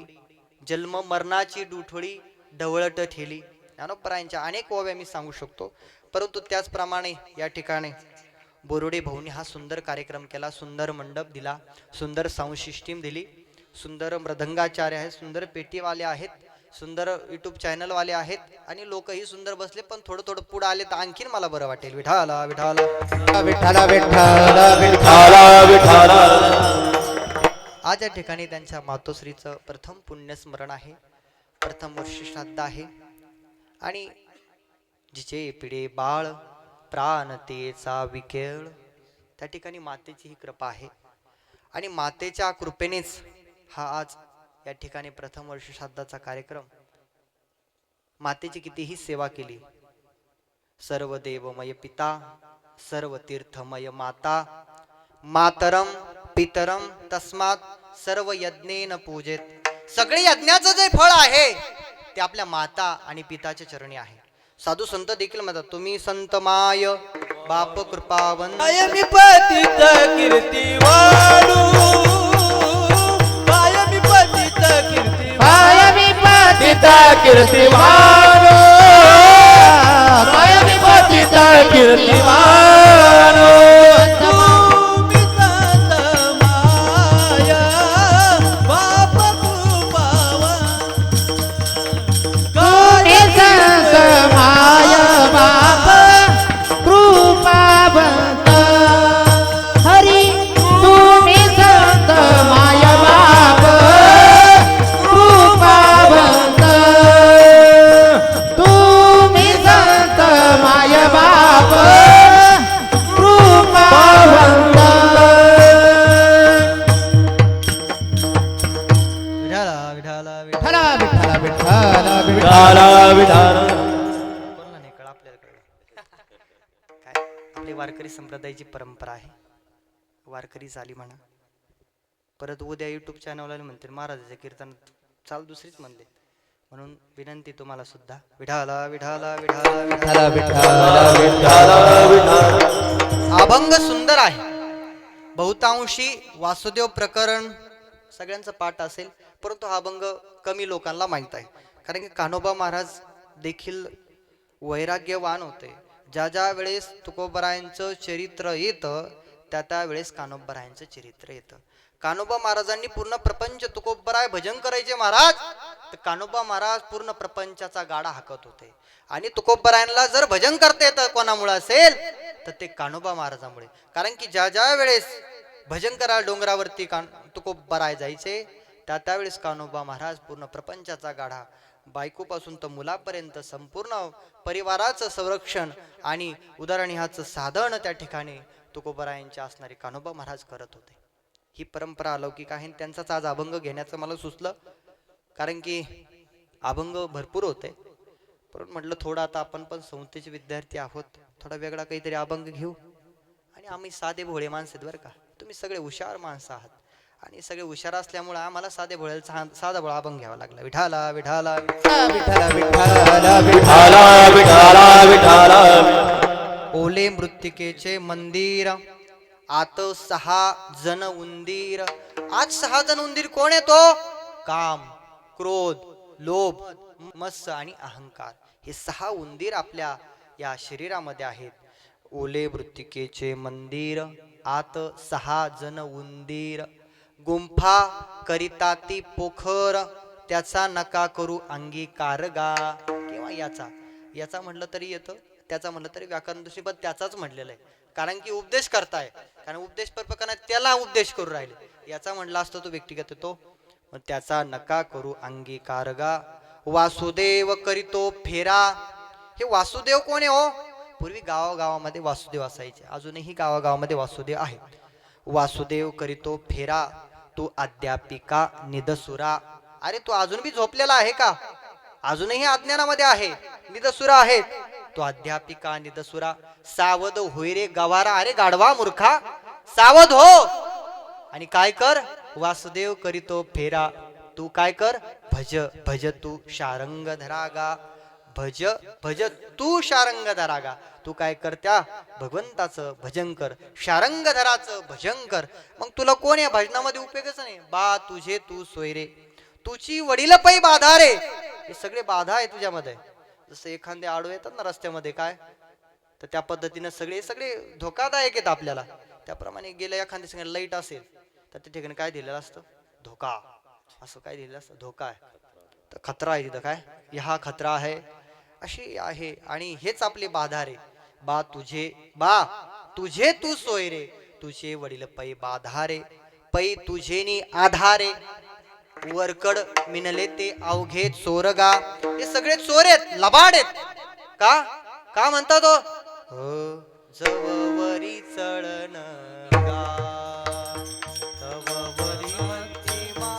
जन्म मरणाची डुठोळी, ढवळट ठेली. ज्ञानोपरायांच्या अनेक ओव्या मी सांगू शकतो. परंतु त्याचप्रमाणे या ठिकाणी बोरुडे भाऊनी हा सुंदर कार्यक्रम केला. सुंदर मंडप दिला, सुंदर साऊंड सिस्टीम दिली, सुंदर मृदंगाचार्य आहेत, सुंदर पेटीवाले आहेत, सुंदर यूट्यूब चॅनलवाले आहेत. आणि लोकही सुंदर बसले. पण थोडं थोडं पुढे आले तर आणखीन मला बरं वाटेल. विठाला विठाला विठ्ठला विठ्ठला विठ्ठला. आज या ठिकाणी त्यांच्या मातोश्रीचं प्रथम पुण्यस्मरण आहे. प्रथम वर्ष श्राद्ध आहे. आणि जिचे पिढे बाळ प्राणतेचा विकेळ, त्या ठिकाणी मातेची ही कृपा आहे. आणि मातेच्या कृपेनेच हा आज या ठिकाणी प्रथम वर्ष श्राद्धाचा कार्यक्रम. मातेची कितीही सेवा केली. सर्व देवमय पिता, सर्व तीर्थमय माता, मातरम पितरम तस्मात सर्व यज्ञेन पूजेत. सगळे यज्ञाचं जे फळ आहे ते आपल्या माता आणि पिताच्या चरणी आहे. साधू संत देखील म्हणतात, तुम्ही संत माय बाप कृपावंत. कायमी पतित कीर्ती वाढू, कायमी पतित कीर्ती कायमी पतित कीर्तिमान, कायमी पतित कीर्तिमान. तुम्ही संत माय बाप कृपावंत. तुम्ही संत माय बाप कृपावंत. हरी तुम्ही संत माय बाप कृपावंत. तुम्ही संत माय बाप कृपावंत. विठाला विठाला विठ्ठला विठ्ठला विठ्ठला विठाला विठाला. कोणाला नाही कळलं, आपल्याला कळलं. काय आपली वारकरी संप्रदायाची परंपरा आहे. वारकरी झाली म्हणा. परत उद्या यूट्यूब चॅनलला म्हणतील महाराजाच्या कीर्तन चाल दुसरीच म्हणले. म्हणून विनंती तुम्हाला सुद्धा. विठाला विठाला विठाला विठाला. विठाला विठाला. अभंग सुंदर आहे. बहुतांशी वासुदेव प्रकरण सगळ्यांचं पाठ असेल. परंतु हा अभंग कमी लोकांना माहीत आहे. कारण की कान्होबा महाराज देखील वैराग्यवान होते. ज्या ज्या वेळेस तुकोबरायांचं चरित्र येतं त्या त्या वेळेस कान्होबरायांचं चरित्र येतं. कान्होबा महाराजांनी पूर्ण प्रपंच तुकोबराय भजन करायचे महाराज, तर कान्होबा महाराज पूर्ण प्रपंचाचा गाडा हाकत होते. आणि तुकोबरायांना जर भजन करता येतं कोणामुळे असेल तर ते कान्होबा महाराजांमुळे. कारण की ज्या ज्या वेळेस भजन करायला डोंगरावरती तुकोबराय जायचे त्या त्यावेळेस कान्होबा महाराज पूर्ण प्रपंचाचा गाढा, बायकोपासून तर मुलापर्यंत संपूर्ण परिवाराचं संरक्षण आणि उदरनिर्वाहाचं साधन त्या ठिकाणी तुकोबरायांचे असणारे कान्होबा महाराज करत होते. ही परंपरा अलौकिक आहे. त्यांचाच आज अभंग घेण्याचं मला सुचलं. कारण की अभंग भरपूर होते. परंतु म्हटलं थोडं आता आपण पण संस्थेचे विद्यार्थी आहोत, थोडा वेगळा काहीतरी अभंग घेऊ. आणि आम्ही साधे भोळे माणसं आहेत बरं का. तुम्ही सगळे हुशार माणसं आहात. आणि सगळे हुशार असल्यामुळे आम्हाला साधे भोळ्याला साधा भोळा अभंग घ्यावा लागला. विठाला विठाला विठ्ठला विठ्ठला विठाला विठाला विठाला. ओले मृत्तिकेचे मंदिर आत 6 जण उंदीर. आज 6 जण उंदीर कोण आहे तो? काम, क्रोध, लोभ, मत्स्य आणि अहंकार. हे 6 उंदीर आपल्या या शरीरामध्ये आहेत. ओले मृत्तिकेचे मंदिर, आत 6 जण उंदीर. गुंफा करिता ती पोखर, त्याचा नका करू अंगीकार गा. किंवा याचा म्हटलं तरी येतं, त्याचा म्हटलं तरी व्याकरण दृष्टीपद त्याचाच म्हटलेलं आहे. कारण की उपदेश करताय, कारण उपदेश परपकांना त्याला उपदेश करू राहिले. याचा म्हटला असतो तो व्यक्तिगत तो, त्याचा नका करू अंगीकार गा. वासुदेव करीतो फेरा. हे वासुदेव कोण आहे हो? पूर्वी गावागावामध्ये वासुदेव असायचे, अजूनही गावागावामध्ये वासुदेव आहे. वासुदेव करीतो फेरा, तू अध्यापिका निदसुरा. अरे तू अजून बी झोपलेला आहे का? अजूनही अज्ञानामध्ये आहे, निदसुरा आहेत. तो अध्यापिका निदसुरा. सावध होय रे गवारा. अरे गाढवा मूर्खा, सावध हो आणि काय कर? वासुदेव करीतो फेरा, तू काय कर? भज भज तू शारंग धरागा. भज भज तू शारंग धरागा. तू काय कर? त्या भगवंताचं भजन कर, शारंग धराचं भजन कर. मग तुला कोण या भजनामध्ये उपयोगच नाही. बा तुझे तू सोयरे, तुझी वडील पै बाधा रे. हे सगळे बाधा आहे तुझ्यामध्ये. जसं एखादे आडवे येतात ना रस्त्यामध्ये, काय तर त्या पद्धतीनं सगळे धोकादायक आहेत आपल्याला. त्याप्रमाणे गेल्या एखाद्या सगळ्या लाईट असेल तर त्या ठिकाणी काय दिलेलं असतं? धोका. असं काय दिलेलं असतं? धोका आहे, तर खतरा आहे तिथं. काय हा खतरा आहे, अशी आहे. आणि हेच आपले बाधा रे. बा तुझे तू सोय रे, तुझे वडील पै बाधा रे. पै तुझे आधारे, वरकड मिनले ते अवघे चोरगा. हे सगळे चोर आहेत, लबाड आहेत. का म्हणता तो? जववरी चळण गा, तववरी म्हणती मा.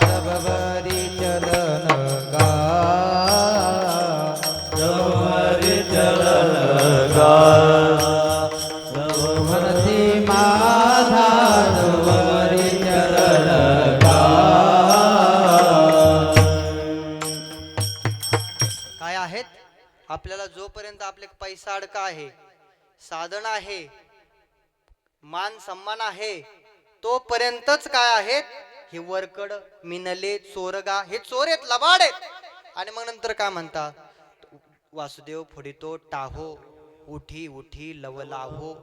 जववरी चलन गा, जववरी चलन गा, म्हणती माझा जववरी चलन गा. काय आहेत? आपल्याला जोपर्यंत आपले पैसा अडका आहे, साधन आहे, मान सन्मान आहे, तोपर्यंतच काय आहेत? हे वरकड मिनले चोरगा. हे चोर आहेत, लबाड आहेत. आणि मग नंतर काय म्हणतात? वासुदेव फोडितो टाहो, उठी उठी लवलाहो.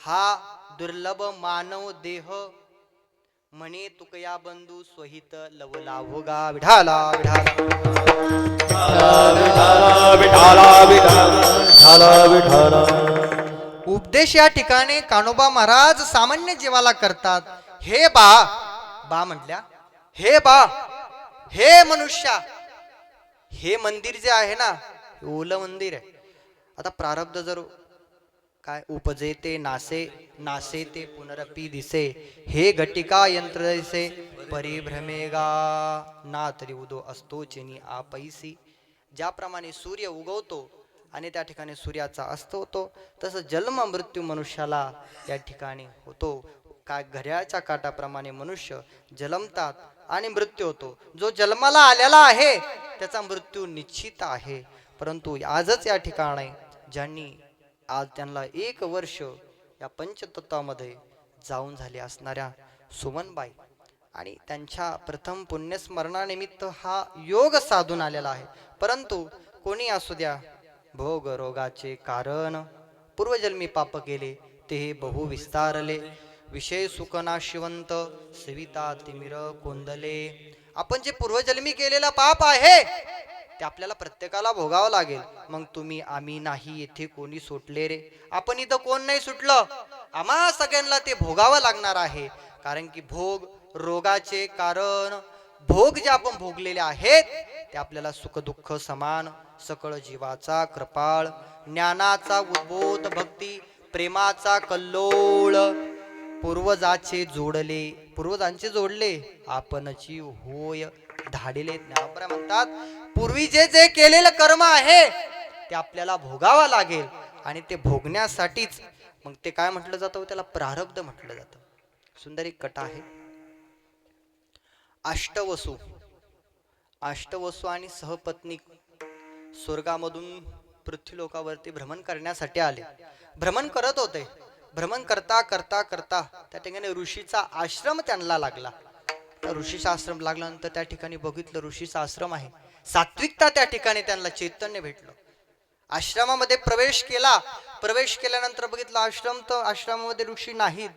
हा दुर्लभ मानव देह, म्हणे तुकया बंधू स्वहित लवलाहो गा. विठाला विठाला विठाला विठाला विठाला. उपदेश या ठिकाणी कान्होबा महाराज सामान्य जीवाला करतात. हे बा म्हटल्या, हे मनुष्या, हे मंदिर जे आहे ना, ओलं मंदिर आहे. आता प्रारब्ध जर काय उपजे ते नासे ते पुनरपी दिसे. हे घटिका यंत्र दिसे परिभ्रमेगा. ना तरी उदो असतो चिनी आपैसी. ज्याप्रमाणे सूर्य उगवतो आणि त्या ठिकाणी सूर्याचा अस्त होतो, तसं जन्म मृत्यू मनुष्याला या ठिकाणी होतो. काय घड्याळच्या काटाप्रमाणे मनुष्य जन्मतात आणि मृत्यू होतो. जो जन्माला आलेला आहे त्याचा मृत्यू निश्चित आहे. परंतु आजच या ठिकाणी ज्यांनी आज त्यांना 1 वर्ष या पंचतत्वामध्ये जाऊन झाले असणाऱ्या सुमनबाई आणि त्यांच्या प्रथम पुण्यस्मरणानिमित्त हा योग साधून आलेला आहे. परंतु कोणी असू द्या, भोग रोगाचे कारण पूर्वजन्मी पाप केले ते बहु विस्तारले. विषय सुखना शिवंत सविता तिमिर कोंदले. आपण जे पूर्वजन्मी केलेला पाप आहे ते आपल्याला प्रत्येकाला भोगावं लागेल. मग तुम्ही आम्ही नाही, येथे कोणी सुटले रे? आपण इथं कोण नाही सुटलं, आम्हा सगळ्यांना ते भोगावं लागणार आहे. कारण की भोग रोगाचे कारण, भोग जे आपण भोगलेले आहेत ते आपल्याला सुख दुःख समान, सकळ जीवाचा कृपाळ, ज्ञानाचा उद्बोध, भक्ती प्रेमाचा कल्लोळ, पूर्वजांचे जोडले आपणची होय धाडिले. ज्ञानोबा म्हणतात पूर्वी जे केलेलं कर्म आहे ते आपल्याला भोगावं लागेल. आणि ते भोगण्यासाठीच मग ते काय म्हटलं जातं? त्याला प्रारब्ध म्हटलं जातं. सुंदर एक कथा आहे. अष्टवसू आणि सहपत्नी स्वर्गामधून पृथ्वीलोकावरती भ्रमण करण्यासाठी आले. भ्रमण करत होते. भ्रमण करता करता करता त्या ठिकाणी ऋषीचा आश्रम त्यांना लागला. त्या ऋषीचा आश्रम लागल्यानंतर त्या ठिकाणी बघितलं ऋषीचा आश्रम आहे. सात्विकता त्या ठिकाणी त्यांना चैतन्य भेटलं. आश्रमामध्ये प्रवेश केला. प्रवेश केल्यानंतर बघितलं आश्रमामध्ये ऋषी नाहीत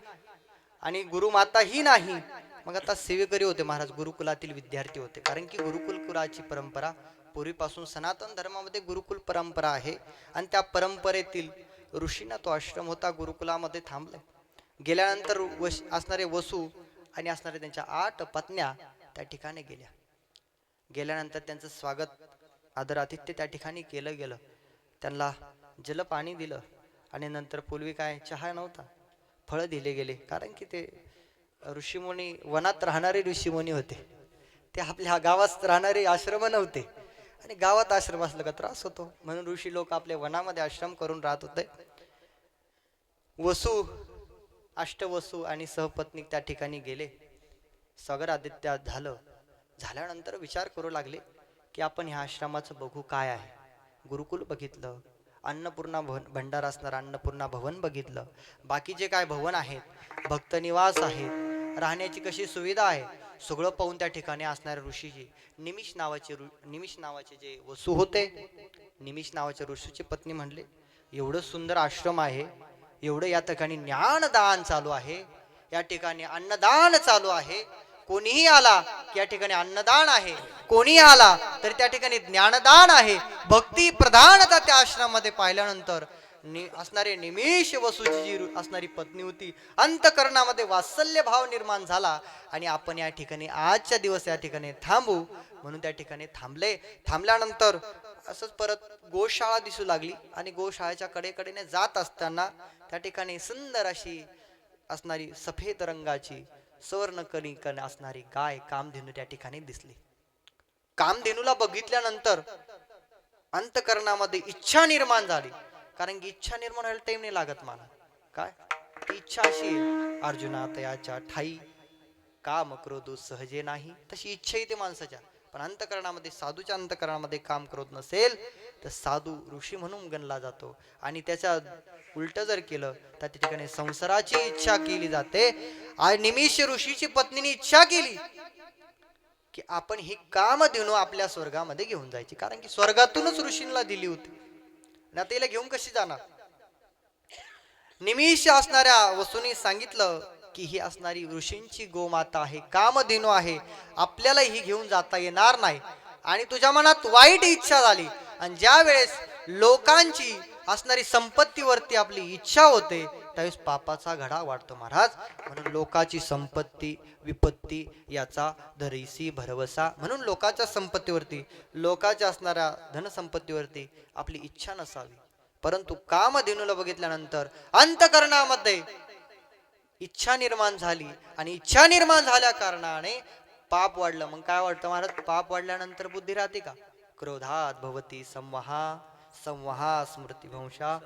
आणि गुरुमाताही नाही. मग आता सेवेकरी होते महाराज, गुरुकुलातील विद्यार्थी होते. कारण की गुरुकुल कुलाची परंपरा पूर्वीपासून सनातन धर्मामध्ये गुरुकुल परंपरा आहे आणि त्या परंपरेतील ऋषींना तो आश्रम होता, गुरुकुलामध्ये थांबले. गेल्यानंतर असणारे वसू आणि असणारे त्यांच्या 8 पत्न्या त्या ठिकाणी गेल्या. गेल्यानंतर त्यांचं स्वागत आदरातिथ्य त्या ठिकाणी केलं गेलं. त्यांना जलपाणी दिलं आणि नंतर पूर्वी काय चहा नव्हता, फळं दिले गेले. कारण की ते ऋषीमुनी वनात राहणारे ऋषीमुनी होते, ते आपल्या गावात राहणारे आश्रम नव्हते. आणि गावात आश्रम असलं का त्रास होतो, म्हणून ऋषी लोक आपल्या वनामध्ये आश्रम करून राहत होते. वसू, अष्टवसू आणि सहपत्नी त्या ठिकाणी गेले. सागर आदित्य झाल्यानंतर विचार करू लागले की आपण ह्या आश्रमाचं बघू काय आहे. गुरुकुल बघितलं, अन्नपूर्णा भंडार असणार अन्नपूर्णा भवन बघितलं, बाकीचे काय भवन आहेत, भक्त निवास आहेत, राहण्याची कशी सुविधा आहे, सगळं पाहून त्या ठिकाणी असणाऱ्या ऋषीजी निमिष नावाचे जे वसू होते, निमिष नावाच्या ऋषीची पत्नी म्हणले, एवढं सुंदर आश्रम आहे, एवढं या ठिकाणी ज्ञानदान चालू आहे, या ठिकाणी अन्नदान चालू आहे. कोणीही आला की या ठिकाणी अन्नदान आहे, कोणी आला तरी त्या ठिकाणी ज्ञानदान आहे. भक्ती प्रधानता त्या आश्रमामध्ये पाहिल्यानंतर असणारे निमिष वसूची जी असणारी पत्नी होती, अंतकरणामध्ये वात्सल्य भाव निर्माण झाला आणि आपण या ठिकाणी आजच्या दिवस या ठिकाणी थांबू म्हणून त्या ठिकाणी थांबले. थांबल्यानंतर असंच परत गोशाळा दिसू लागली आणि गोशाळेच्या कडेकडेने जात असताना त्या ठिकाणी सुंदर अशी असणारी सफेद रंगाची सुवर्णकणिकण असणारी गाय कामधेनू त्या ठिकाणी दिसली. कामधेनूला बघितल्यानंतर अंतकरणामध्ये इच्छा निर्माण झाली. कारण की इच्छा निर्माण व्हायला टाइम नाही लागत मला. काय ती इच्छा अशी अर्जुना तयाच्या ठाई काम क्रोध सहजे नाही, तशी इच्छा येते माणसाच्या. पण अंतकरणामध्ये साधूच्या अंतकरणामध्ये काम करत नसेल तर साधू ऋषी म्हणून गणला जातो. आणि त्याच्या उलट जर केलं तर त्या ठिकाणी संसाराची इच्छा केली जाते. आणि निमिष ऋषीची पत्नीने इच्छा केली की आपण ही कामधेनू आपल्या स्वर्गामध्ये घेऊन जायची. कारण की स्वर्गातूनच ऋषींना दिली होती, आता हिला घेऊन कशी जाणार. निमिष असणाऱ्या वसूंनी सांगितलं की ही असणारी ऋषींची गोमाता आहे, कामधेनू आहे, आपल्याला ही घेऊन जाता येणार नाही. आणि तुझ्या मनात वाईट इच्छा झाली आणि ज्या वेळेस लोकांची असणारी संपत्तीवरती आपली इच्छा होते त्यावेळेस पापाचा घडा वाढतो महाराज. म्हणून लोकाची संपत्ती विपत्ती याचा धरीसी भरवसा. म्हणून लोकांच्या संपत्तीवरती, लोकांच्या असणाऱ्या धनसंपत्तीवरती आपली इच्छा नसावी. परंतु कामधेनूला बघितल्यानंतर अंतकरणामध्ये इच्छा निर्माण झाली आणि इच्छा निर्माण झाल्या कारणाने पाप वाढलं. मग काय वाटतं महाराज, पाप वाढल्यानंतर बुद्धी राहते का. क्रोधात भवती संवहा स्मृतिभंशात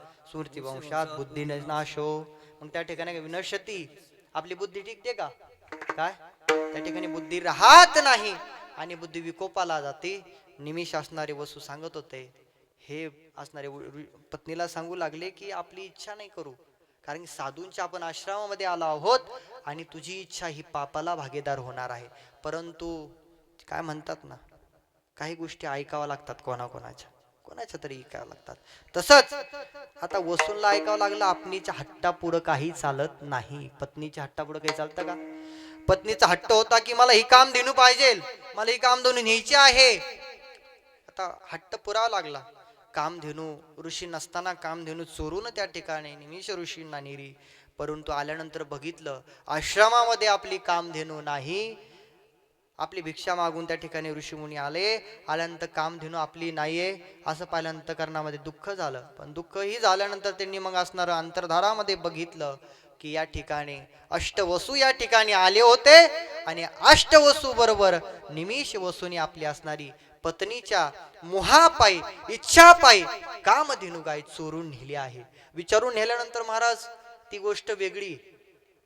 बुद्धी नाशो. मग त्या ठिकाणी विनश्यती आपली बुद्धी टिकते का. काय त्या ठिकाणी बुद्धी राहत नाही आणि बुद्धी विकोपाला जाते. निमिष असणारे वसू सांगत होते, हे असणारे पत्नीला सांगू लागले की आपली इच्छा नाही करू, कारण की साधूंच्या आपण आश्रमामध्ये आलो आहोत आणि तुझी इच्छा ही पापाला भागीदार होणार आहे. परंतु काय म्हणतात ना, काही गोष्टी ऐकाव्या लागतात, कोणाच्या तरी ऐकाव्या लागतात. तसंच आता वसूंला ऐकावं लागलं. आपणीच्या हट्टापुढं काही चालत नाही. पत्नीच्या हट्टापुढं काही चालतं का. पत्नीचा हट्ट होता की मला ही कामधेनू पाहिजे, मला ही कामधेनू न्यायची आहे. आता हट्ट पुरावा लागला. कामधेनू ऋषी नसताना कामधेनू चोरून त्या ठिकाणी निमिष ऋषींना नेली. परंतु आल्यानंतर बघितलं आश्रमामध्ये आपली कामधेनू नाही. आपली भिक्षा मागून त्या ठिकाणी ऋषीमुनी आल्यानंतर कामधेनू आपली नाहीये असं पाहिल्यानंतर कर्णामध्ये दुःख झालं. पण दुःखही झाल्यानंतर त्यांनी मग असणारं अंतर्धारामध्ये बघितलं की या ठिकाणी अष्टवसू या ठिकाणी आले होते आणि अष्टवसू बरोबर निमिष वसूनी आपली असणारी पत्नीच्या मोहापायी इच्छापायी कामधेनू गाय चोरून नेली आहे. विचारून नेल्यानंतर महाराज ती गोष्ट वेगळी,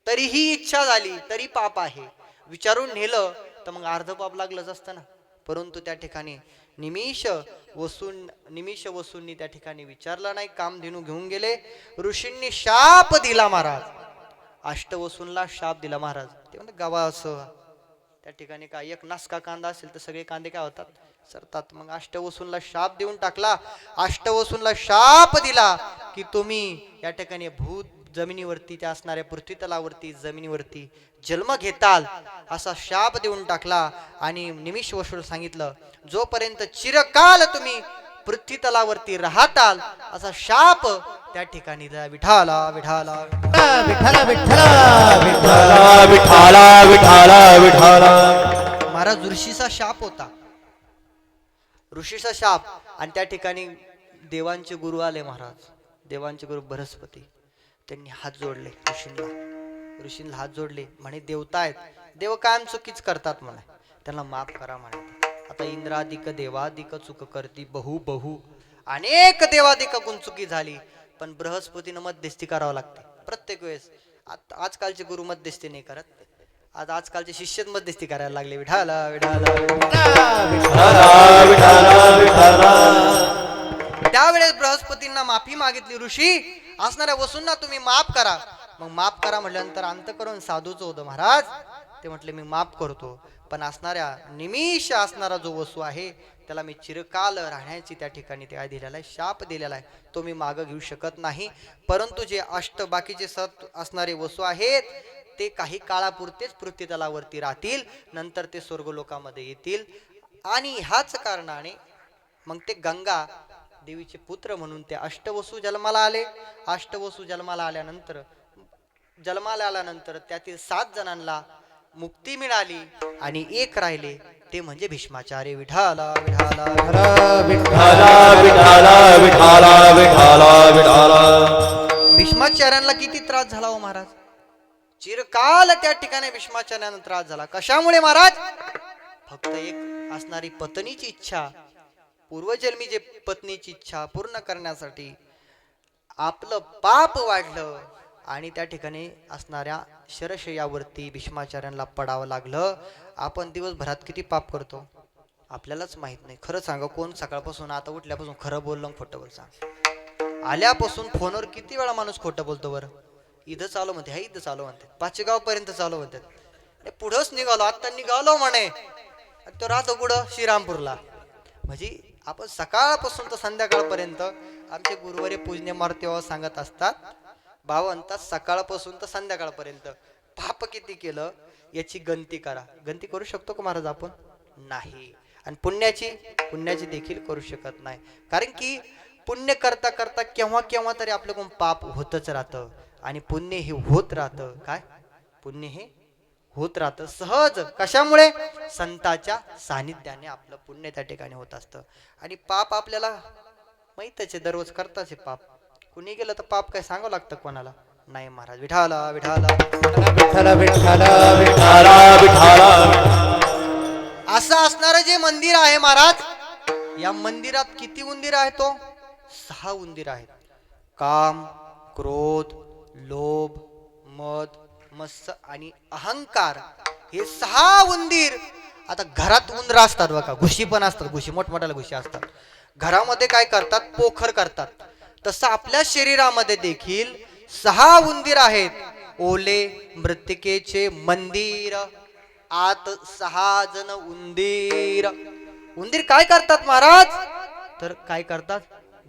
तरीही इच्छा झाली तरी पाप आहे. विचारून नेलं तर मग अर्ध पाप लागलंच असतं ना. परंतु त्या ठिकाणी निमिष वसूंनी त्या ठिकाणी विचारलं नाही, कामधेनू घेऊन गेले. ऋषींनी शाप दिला महाराज, अष्टवसूंना शाप दिला महाराज. ते म्हणते गावा असं त्या ठिकाणी काय एक नासका कांदा असेल तर सगळे कांदे काय होतात, सरतात. मग अष्टवसूंना शाप देऊन टाकला. अष्टवसूंना शाप दिला की तुम्ही या ठिकाणी भूत जमिनीवरती, त्या असणाऱ्या पृथ्वी तलावरती, जमिनीवरती जन्म घेताल, असा शाप देऊन टाकला. आणि निमिष वसूल सांगितलं, जोपर्यंत चिरकाल तुम्ही पृथ्वी तलावरती राहताल असा शाप त्या ठिकाणी दिला. विठाला विठाला विठ्ठल विठ्ठल विठाला विठाला विठाला विठाला. महाराज ऋषीचा शाप होता, ऋषीचा शाप. आणि त्या ठिकाणी देवांचे गुरु आले महाराज, देवांचे गुरु बृहस्पती. त्यांनी हात जोडले ऋषींना हात जोडले. म्हणे देवता आहेत, देव कायम चुकीच करतात म्हणे, त्यांना माफ करा म्हणे. आता इंद्रादिक देवादिक चूक करती बहु बहु, अनेक देवादिक चुकी झाली, पण बृहस्पतीनं मध्यस्थी करावं लागते प्रत्येक वेळेस. आजकालचे गुरु मध्यस्थी नाही करत, आज आजकालचे शिष्य मध्यस्थी करायला लागले. विठाला विठाला विठाला विठाला विठाला. त्यावेळेस बृहस्पतींना माफी मागितली, ऋषी असणाऱ्या वसूंना तुम्ही माफ करा. मग माफ करा म्हटल्यानंतर अंतःकरण साधूच होतं महाराज. ते म्हटले मी माफ करतो, पण असणाऱ्या निमिष असणारा जो वसू आहे त्याला मी चिरकाल राहण्याची त्या ठिकाणी त्या दिलेला आहे, शाप दिलेला आहे, तो मी मागं घेऊ शकत नाही. परंतु जे बाकीचे सत असणारे वसू आहेत ते काही काळापुरतेच पृथ्वी तलावरती राहतील, नंतर ते स्वर्गलोकामध्ये येतील. आणि ह्याच कारणाने मग ते गंगा देवीचे पुत्र म्हणून ते अष्टवसू जन्माला आले. अष्टवसू जन्माला आल्यानंतर त्यातील 7 जणांना मुक्ती मिळाली आणि एक राहिले, ते म्हणजे भीष्माचार्य. विठाला विठाला विठाला विठाला विठाला विठाला विठाला. भीष्माचार्यांना किती त्रास झाला हो महाराज, चिरकाल त्या ठिकाणी भीष्माचार्यांना त्रास झाला. कशामुळे महाराज, फक्त एक असणारी पत्नीची इच्छा, पूर्वजन्मी जे पत्नीची इच्छा पूर्ण करण्यासाठी आपलं पाप वाढलं आणि त्या ठिकाणी असणाऱ्या शरशय्यावरती भीष्माचार्यांना पडावं लागलं. आपण दिवसभरात किती पाप करतो आपल्यालाच माहित नाही. खरं सांगा, कोण सकाळपासून आता उठल्यापासून खरं बोललं खोटं बोल सांग. आल्यापासून फोनवर किती वेळा माणूस खोटं बोलतो बरं. इथं चालू म्हणते, हा इथं चालू म्हणते, पाचेगाव पर्यंत चालू म्हणतात, पुढंच निघालो, आता निघालो म्हणे, तो राहतो पुढं श्रीरामपूरला. म्हणजे आपण सकाळपासून तर संध्याकाळपर्यंत आमचे गुरुवारी पूजने मारुती सांगत असतात, भावंतात सकाळपासून तर संध्याकाळपर्यंत पाप किती केलं याची गणती करा. गणती करू शकतो का महाराज आपण? नाही. आणि पुण्याची देखील करू शकत नाही, कारण की पुण्य करता करता केव्हा केव्हा तरी आपल्याकडून पाप होतच राहतं. आणि पुण्य हे होत राहतं. काय पुण्य हे होत राहतं सहज. कशामुळे? संताच्या सानिध्याने आपलं पुण्य त्या ठिकाणी होत असतं. आणि पाप आपल्याला माहीतच आहे, दररोज करताच आहे पाप. कुणी गेलं तर पाप काय सांगावं लागतं कोणाला? नाही महाराज. विठाला विठाला विठ्ठल विठ्ठल विठाला विठाला. असं असणारं जे मंदिर आहे महाराज, या मंदिरात किती उंदीर आहेत? तो 6 उंदीर आहेत. काम, क्रोध, लोभ, मद, मत्सर आणि अहंकार, हे 6 उंदीर. आता घरात उंदर असतात बघा, घुशी पण असतात, घुशी मोठमोठ्याला घुशी असतात. घरामध्ये काय करतात? पोखर करतात. तसं आपल्या शरीरामध्ये देखील 6 उंदीर आहेत. ओले मृत्तिकेचे मंदिर, आत 6 जण उंदीर. उंदीर काय करतात महाराज? तर काय करतात?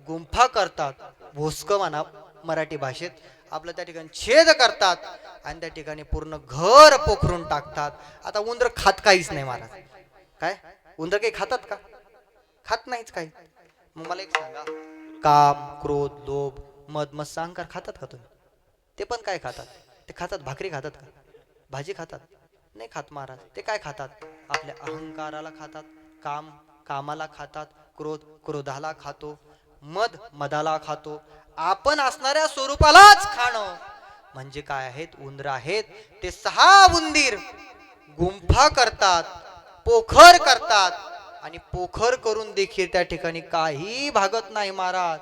गुंफा करतात. भोसक म्हणा मराठी भाषेत, आपलं त्या ठिकाणी छेद करतात आणि त्या ठिकाणी पूर्ण घर पोखरून टाकतात. आता उंदर खात काहीच नाही महाराज. काय उंदर काही खातात का? खात नाहीच काही. मग मला एक सांगा, काम, क्रोध, लोभ, मद, मत्सर, अहंकार खातात का तुम्ही? ते पण काय खातात? ते खातात भाकरी खातात का? भाजी खातात? नाही खात महाराज. ते काय खातात? आपल्या अहंकाराला खातात, कामाला खातात, क्रोधाला खातो, मदाला खातो. आपण असणाऱ्या स्वरूपालाच खाणं म्हणजे काय आहेत? उंदर आहेत. ते 6 उंदीर गुंफा करतात, पोखर करतात आणि पोखर करून देखील त्या ठिकाणी काही भागत नाही महाराज.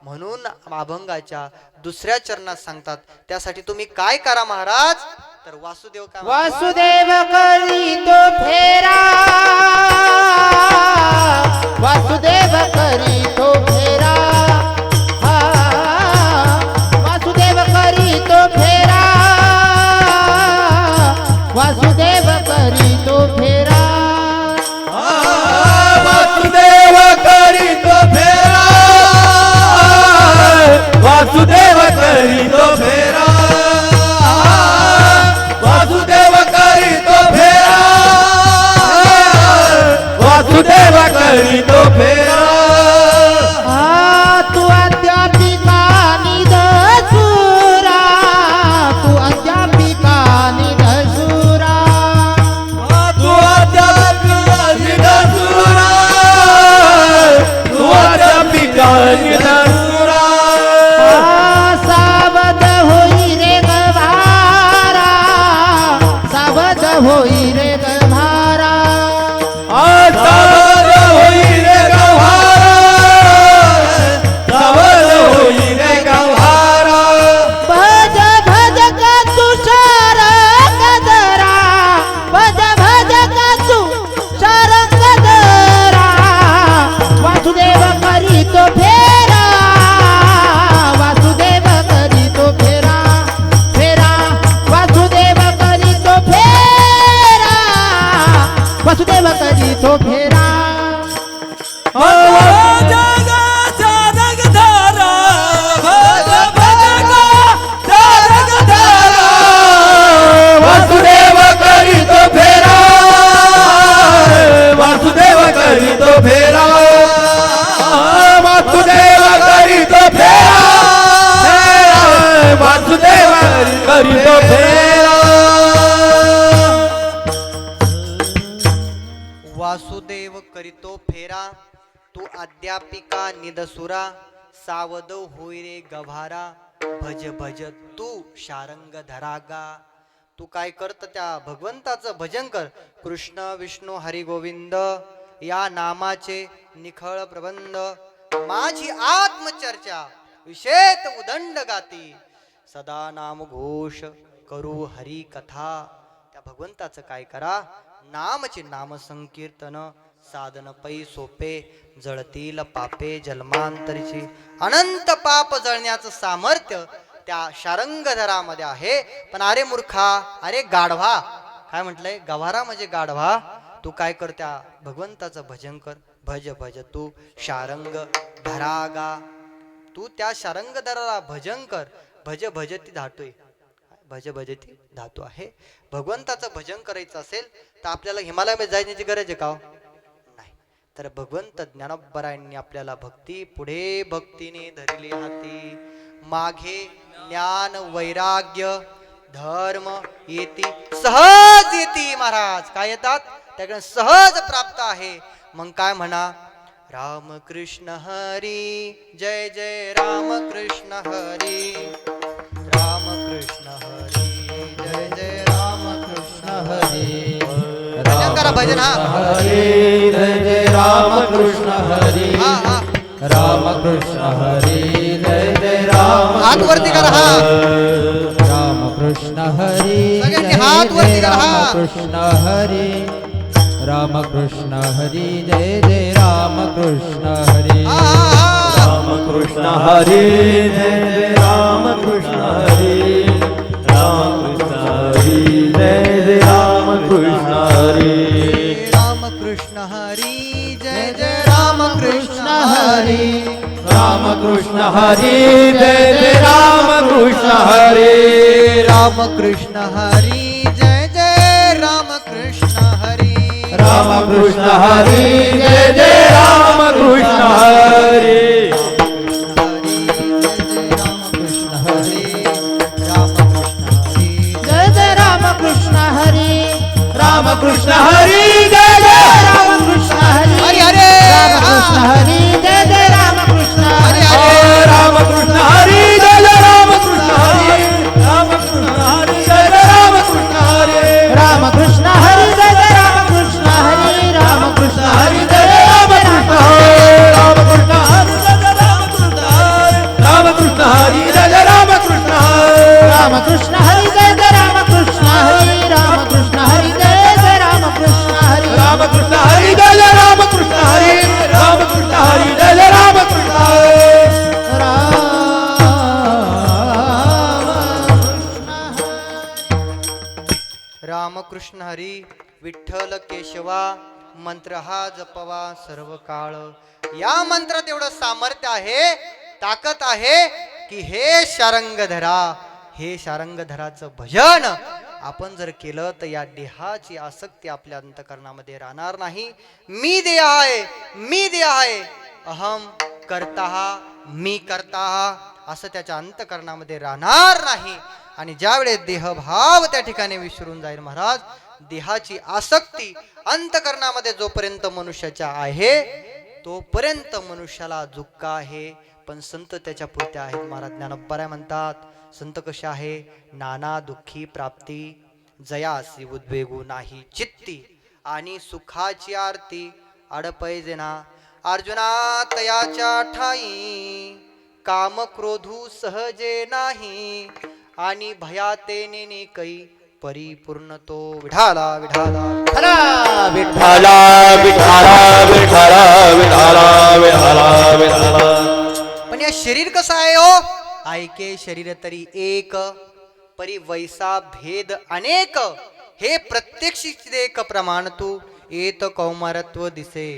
म्हणून अभंगाच्या 2ऱ्या चरणात सांगतात, त्यासाठी तुम्ही काय करा महाराज? तर वासुदेव काय वासुदेव करी तो फेरा करीतो फेरा वासुदेव करीतो फेरा वासुदेव करीतो फेरा तू अध्यापिका निधसुरा तू अध्यापिका निधसुरा तू अध्यापिका निधसुरा तू अध्यापिका निधसुरा सावध होई रे गभारा सावध होई रे गभारा सावध होई रे गव्हारा सावध होई रे गव्हारा भज भज का तुषार कदरा भज भज का तुषार कदरा वासुदेव करी तो फेरा वासुदेव करी तो फेरा फेरा वासुदेव करी तो फेरा वासुदेव करी तो फेरा वासुदेव करीतो फेरा वासुदेव करीतो फेरा वासुदेव करीतो फेरा वासुदेव करीतो फेरा वासुदेव करीतो फेरा तू अध्यापिका निदसुरा सावध होई रे गभारा भज भज तू शारंग धरागा तू काय करत त्या भगवंताचं भजन कर कृष्ण विष्णू हरी गोविंद या नामाचे निखळ प्रबंध माझी आत्मचर्चा विषेत उदंड गाती सदा नाम घोष करू हरी कथा त्या भगवंताचं काय करा नामचे नाम संकीर्तन साधन पै सोपे जळतील पापे जन्मांतरीची अनंत पाप जळण्याचं सामर्थ्य त्या शारंगधरामध्ये आहे पण अरे मूर्खा अरे गाढवा काय म्हटलंय गवारा म्हणजे गाढवा तू काय कर त्या भगवंताचं भजन कर भज भज तू शारंग धरागा तू त्या शारंगधराला भजन कर भज भजती धातोय भज भजती धातू आहे भगवंताचं भजन करायचं असेल तर आपल्याला हिमालयामध्ये जायची गरज आहे का हो? नाही तर भगवंत ज्ञानोबरायांनी आपल्याला भक्ती पुढे भक्तीने धरली हाती मागे ज्ञान वैराग्य धर्म येती सहज येती महाराज काय येतात त्याकडे सहज प्राप्त आहे मग काय म्हणा राम कृष्ण हरी जय जय राम कृष्ण हरी राम कृष्ण हरी जय जय राम कृष्ण हरी भजन करा भजन हा हरे जय जय राम कृष्ण हरी हा हा राम कृष्ण हरी जय जय राम हात वरती करा हा राम कृष्ण हरी सगळ्यांनी हात वरती करा हा कृष्ण हरी राम कृष्ण हरी जय जय राम कृष्ण हरी हा, हा, हा. राम कृष्ण हरी जय जय राम कृष्ण हरी राम कृष्ण हरी जय जय राम कृष्ण हरी राम कृष्ण हरी जय जय राम कृष्ण हरी राम कृष्ण हरी जय जय राम कृष्ण हरी राम कृष्ण हरी जय जय राम कृष्ण हरी राम कृष्ण हरी जय जय राम कृष्ण हरी जय जय राम कृष्ण हरी राम कृष्ण हरी जय जय राम कृष्ण हरी हरी हरे राम कृष्ण हरी जय जय राम कृष्ण हरी राम कृष्ण हरी जय जय राम कृष्ण हरी राम कृष्ण हरी जय जय राम कृष्ण हरी राम कृष्ण हरी जय जय राम कृष्ण हरी राम कृष्ण हरी जय जय राम कृष्ण हरी राम कृष्ण हरी जय जय राम कृष्ण हरी राम कृष्ण हरी जय जय राम कृष्ण हरी राम कृष्ण हरी जय जय राम कृष्ण हरी राम कृष्ण हरी जय जय राम कृष्ण हरी राम कृष्ण हरी जय जय राम कृष्ण हरी राम कृष्ण हरी जय जय राम कृष्ण हरी राम कृष्ण हरी विठ्ठल केशवा मंत्र हा जपवा सर्व काळ या मंत्रात एवढं सामर्थ्य आहे ताकद आहे की हे शारंगधरा, हे शारंगधराचं भजन आपण जर केलं तर या देहाची आसक्ती आपल्या अंतकरणामध्ये राहणार नाही. मी देह आहे, मी देह आहे, अहम करता, मी करता, असं त्याच्या अंतकरणामध्ये राहणार नाही. आणि ज्यावेळेस देहभाव त्या ठिकाणी विसरून जाईल महाराज, देहाची आसक्ती अंतकरणामध्ये जोपर्यंत मनुष्याच्या आहे तोपर्यंत मनुष्याला दुःख आहे. पण संत त्याच्या पुरते आहेत महाराज. ज्ञानोबा म्हणतात, संत कसे आहे, नाना दुःखी प्राप्ती, जयासी उद्वेगू नाही चित्ती, आणि सुखाची आरती आडपैजेना. अर्जुना तयाच्या ठाई, काम क्रोधू सहजे नाही, आणि भयाते नेने कै परिपूर्ण तो. विठाला विठाला विठ्ठला विठ्ठला विठ्ठला विठ्ठला विठ्ठला विठ्ठला. पण या शरीर कसं आहे हो, ऐके शरीर तरी एक, परी वैसा भेद अनेक, हे प्रत्यक्षित एक प्रमाण तू, येत कौमारत्व दिसे,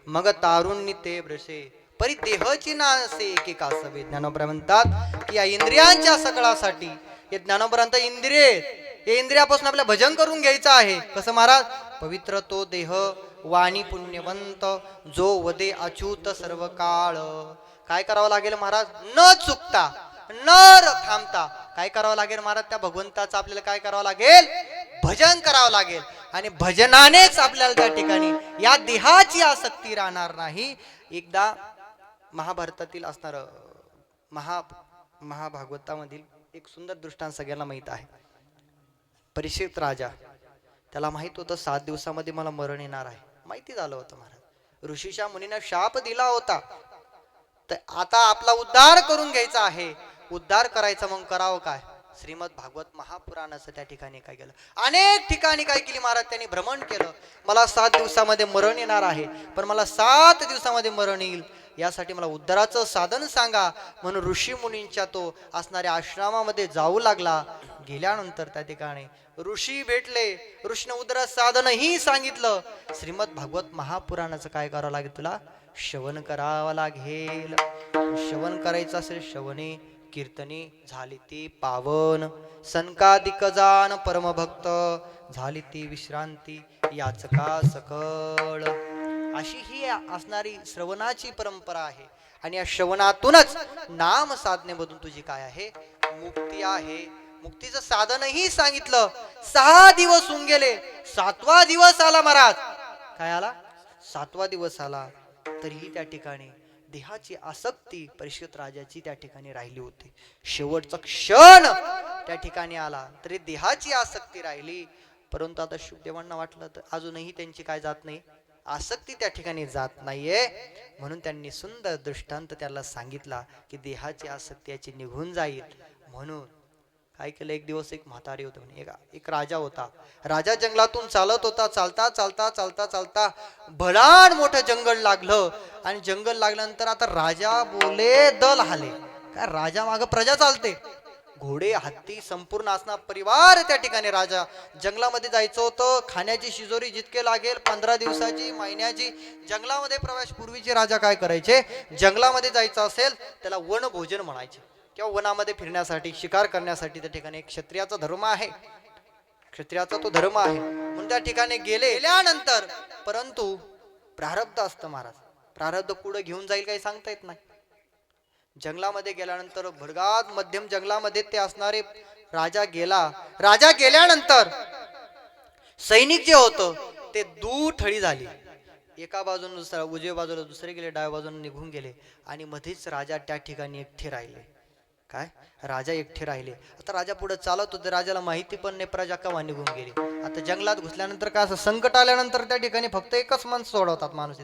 मग तारुण्य ते ब्रशे, परी देहची नासे एकेका सवे. ज्ञानोबा म्हणतात की या इंद्रियांच्या सकळासाठी, हे ज्ञानोबा म्हणतात इंद्रिये, हे इंद्रियापासून आपल्याला भजन करून घ्यायचं आहे. कसं महाराज, पवित्र तो देह वाणी पुण्यवंत, जो वदे अच्युत सर्व काळ. काय करावं लागेल महाराज, न चुकता न थांबता काय करावं लागेल महाराज, त्या भगवंताचं आपल्याला काय करावं लागेल, भजन करावं लागेल. आणि भजनानेच आपल्याला त्या ठिकाणी या देहाची आसक्ती राहणार नाही. एकदा महाभारतातील असणार महाभागवतामधील एक सुंदर दृष्टांत सगळ्यांना माहित आहे. परीक्षित राजा, त्याला माहित होतं 7 दिवसामध्ये मला मरण येणार आहे, माहिती झालं होतं महाराज. ऋषीच्या मुनीने शाप दिला होता, तर आता आपला उद्धार करून घ्यायचा आहे. उद्धार करायचा, मग करावं काय. श्रीमद भागवत महापुराणाचं त्या ठिकाणी काय केलं, अनेक ठिकाणी काय केली महाराज, त्यांनी भ्रमण केलं. मला 7 दिवसामध्ये मरण येणार आहे, पण मला 7 दिवसामध्ये मरण येईल, यासाठी मला उद्धाराचं साधन सांगा. म्हणून ऋषी मुनींच्या तो असणाऱ्या आश्रमामध्ये जाऊ लागला. गेल्यानंतर त्या ठिकाणी ऋषी भेटले, ऋषीने उद्धाराचं साधनही सांगितलं. श्रीमद भागवत महापुराणाचं काय करावं लागेल, तुला श्रवण करावं लागेल. श्रवण करायचं असेल, श्रवणे कीर्तने झाली ती पावन, सनकादिक जान परमभक्त, झाली ती विश्रांती याचका सकळ. अशी ही असणारी श्रवणाची परंपरा आहे. आणि या श्रवणातूनच नाम साधनेमधून तुझी काय आहे, मुक्ती आहे. मुक्तीचं साधनही सांगितलं. 6 दिवस होऊन गेले, 7वा दिवस आला महाराज. काय आला, 7वा दिवस आला, तरीही त्या ठिकाणी देहाची आसक्ती परीक्षित राजाची त्या ठिकाणी राहिली होती. शेवटचा क्षण त्या ठिकाणी आला, तरी देहाची आसक्ती राहिली. परंतु आता शुभदेवांना वाटलं तर अजूनही त्यांची काय जात नाही, आसक्ती त्या ठिकाणी जात नाहीये. म्हणून त्यांनी सुंदर दृष्टांत त्याला सांगितला की देहाची आसक्ती याची निघून जाईल. म्हणून काय केलं, एक दिवस एक म्हातारी होतं, एक राजा होता. राजा जंगलातून चालत होता. चालता चालता चालता चालता भलान मोठं जंगल लागलं. आणि जंगल लागल्यानंतर आता राजा बोले दल हाले. काय, राजा माग प्रजा चालते, घोडे हत्ती संपूर्ण असणार परिवार त्या ठिकाणी. राजा जंगलामध्ये जायचं होतं, खाण्याची शिजोरी जितके लागेल 15 दिवसाची महिन्याची. जंगलामध्ये प्रवेश पूर्वीचे राजा काय करायचे, जंगलामध्ये जायचं असेल त्याला वनभोजन म्हणायचे, किंवा वनामध्ये फिरण्यासाठी शिकार करण्यासाठी. त्या ठिकाणी एक क्षत्रियाचा धर्म आहे, क्षत्रियाचा तो धर्म आहे. म्हणून त्या ठिकाणी गेल्यानंतर, परंतु प्रारब्ध असतं महाराज, प्रारब्ध पुढे घेऊन जाईल काही सांगता येत नाही. जंगलामध्ये गेल्यानंतर भडगात मध्यम जंगलामध्ये ते असणारे राजा गेला. राजा गेल्यानंतर सैनिक जे होतं ते दुथळी झाली. एका बाजूने दुसरा, उजव्या बाजूला दुसरे गेले, डाव्या बाजूने निघून गेले. आणि मध्येच राजा त्या ठिकाणी एकटे राहिले. काय, राजा एकटे राहिले. आता राजा पुढे चालत होते, राजाला माहिती पण नाही प्रजा केव्हा निघून गेली. आता जंगलात घुसल्यानंतर काय, असं संकट आल्यानंतर त्या ठिकाणी फक्त एकच माणूस सोडवतात माणूस,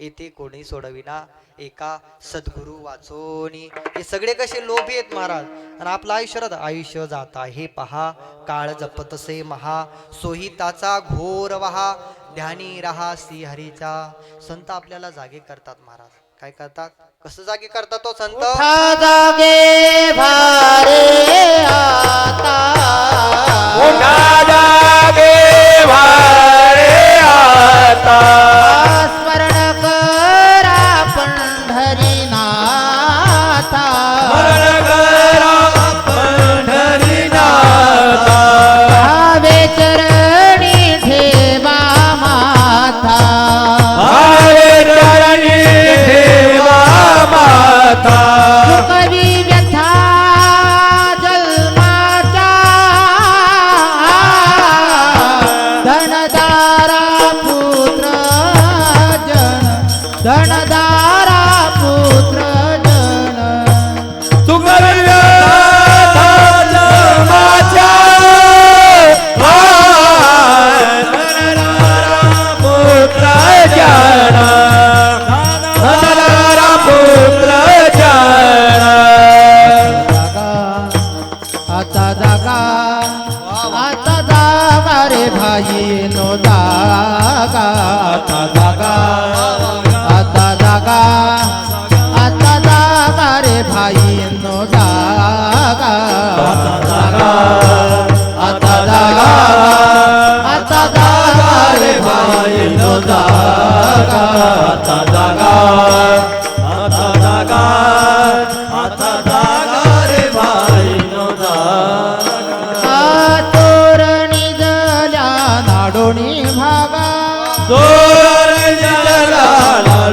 येथे कोणी सोडविना एका सद्गुरु वाचोनी. हे सगळे कसे लोभी आहेत महाराज. आणि आपलं आयुष्य जाता हे पहा, काळ जपतसे महा, सोहिताचा घोर वहा, ध्यानी रहा श्री हरीचा. संत आपल्याला जागे करतात महाराज. काय करतात, कसं जागे करतात तो संत, उठा जागे भारे आता, उठा जागे भारे आता, स्मरण करा पंढरीनाथा, स्मरण कर धनदारा पुत्र जन सुगर्य माझ्या पुत्र जन पुत्र जन आता जागा रे भाई नो जागा आता जागा रे भाई नो जागा आता जागा रे भाई नो जागा रे भाई नो तोरणी जल्या नाडोणी भागा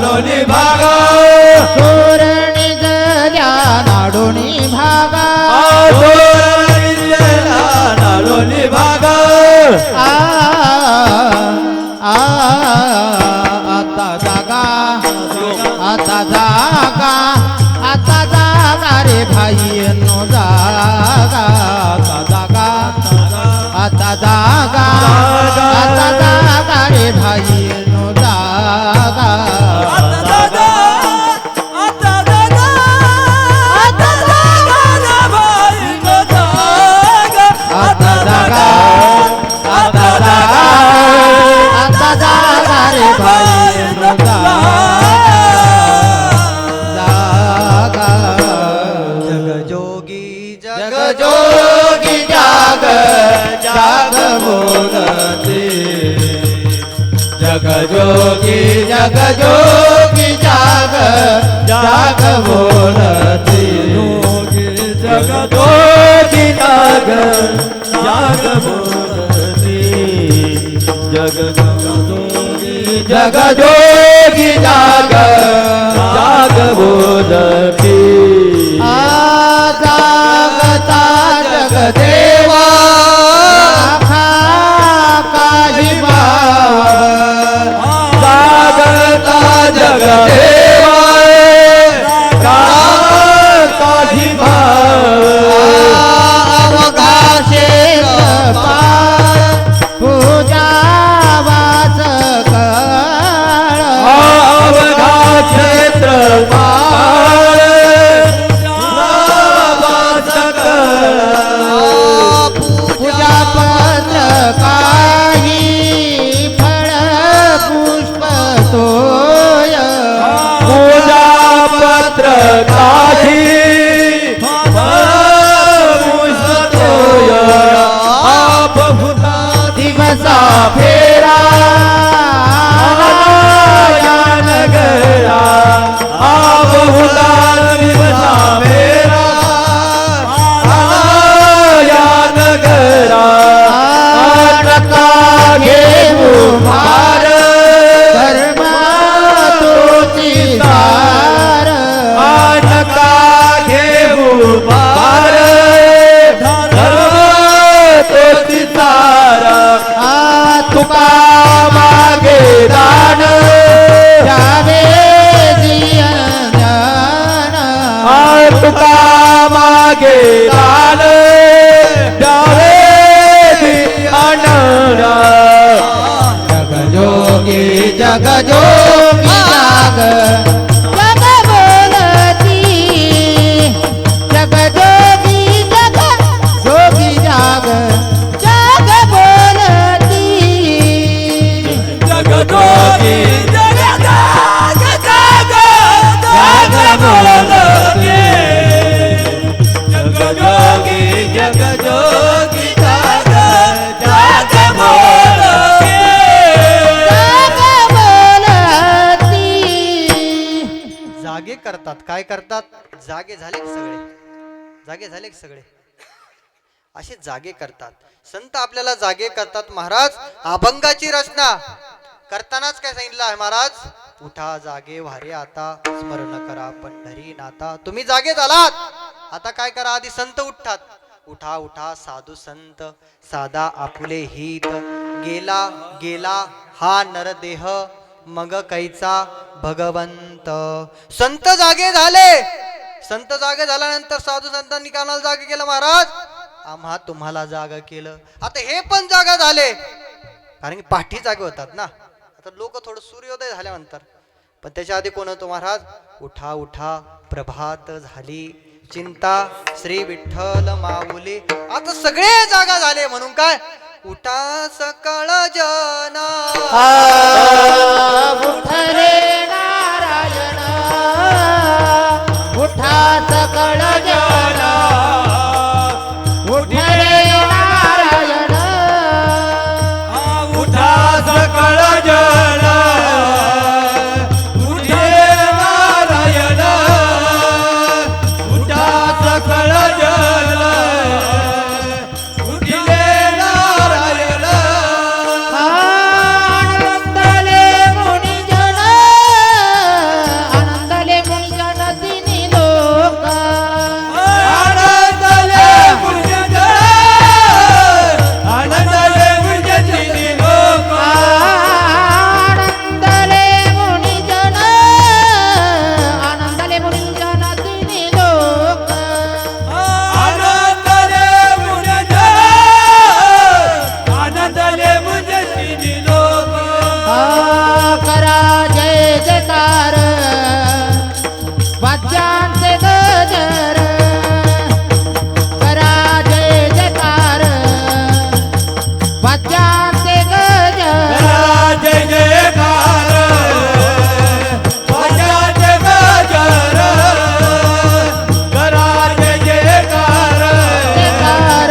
लोणी भागा तोरणी जल्या नाडोणी भागा लोणी भागा आता जागा रे भाई नो जागा आता जागा रे भाई नो जागा आता जागा रे भाई नो जागा जगजोगी जोगी जाग जाग बोलते जग जोगी जाग जाग बोलते जगदोगी जाग जाग बोलती जगदोगी जाग जाग बोलती जागता जगदेवा काही जागता जगदेवा काही अवकाशे पूजा वाच काळ अवघा क्षेत्र पूजा पत्र काही फळ पुष्प तोय पूजा पत्र काही दिवसा फेरा या नगरा बहुला दिवसा मेरा या नगरा टका घेऊ भार धर्मा तोची सार आटका घेऊ बार तोची सारा तुका मागे दान जावे ज्ञान तुका मागे दान द्यावे अनरा जगजोगी जाग जग बोलती जगजोगी जोगी जाग बोलती जगदोगी जग बोलते जगदोगी जगदोगी जग बोलते जागे करतात. काय करतात? जागे झाले की सगळे, जागे झाले की सगळे असे जागे करतात. संत आपल्याला जागे करतात. महाराज अभंगाची रचना करतानाच काय सांगितलं आहे महाराज? उठा जागे वारे आता, स्मरण करा पंढरी नाता. तुम्ही जागे झालात, आता काय करा? आधी संत उठतात. उठा उठा साधू संत, साधा आपुले हित. गेला गेला हा नरदेह, मग कैचा भगवंत. संत जागे झाले. संत जागे झाल्यानंतर साधू संतांनी कानाला जागे केलं, महाराज आम्हा तुम्हाला जागा केलं. आता हे पण जागा झाले, कारण की पाठी जागे होतात ना. आता लोक थोडं सूर्योदय झाल्यानंतर, पण त्याच्या आधी कोण होतो महाराज? उठा उठा प्रभात झाली, चिंता श्री विठ्ठल माऊली. आता सगळे जागा झाले म्हणून काय? उठा सकळ जना. उठ रे नारायण, उठा सकळ जन, उठ रे नारायण, उठा सकळ जन, उठे नारायण, उठा सकळ जन, उठले नारायण. आनंदले मुनिजन, आनंदले मुनिजन तिन्ही लोक, आनंदले मुंजन, आनंदले मुंजनी लोक. आनंदले मुनिजन, आनंदले मुनिजन तिन्ही लोक. आनंदले मुंजन, आनंदले मुंजनी लोक. करा जय जयकार, वाद्यांचे गजर, करा जय जयकार, वाद्यांचे गजर. जय जयकार, वाजाचे गजर, करा जय जयकार, जयकार.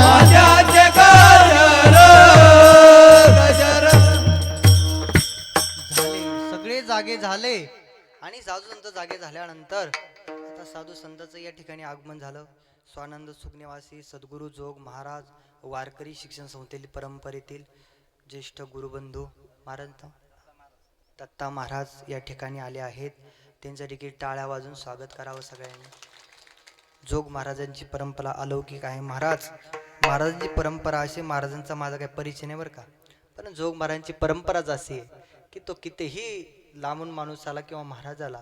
वाजाचे गजर, गजर. झाले, सगळे जागे झाले. आणि साधू संत जागे झाल्यानंतर आता साधू संतांचं या ठिकाणी आगमन झालं. स्वानंद सुखनिवासी सद्गुरू जोग महाराज, वारकरी शिक्षण संस्थेतील परंपरेतील ज्येष्ठ गुरुबंधू महाराज दत्ता महाराज या ठिकाणी आले आहेत. त्यांच्या देखील टाळ्या वाजून स्वागत करावं सगळ्यांनी. जोग महाराजांची परंपरा अलौकिक आहे. महाराजांची परंपरा अशी, महाराजांचा माझा काही परिचय नाही बरं का, पण जोग महाराजांची परंपराच अशी आहे की तो कितीही लांबून माणूस आला किंवा महाराज आला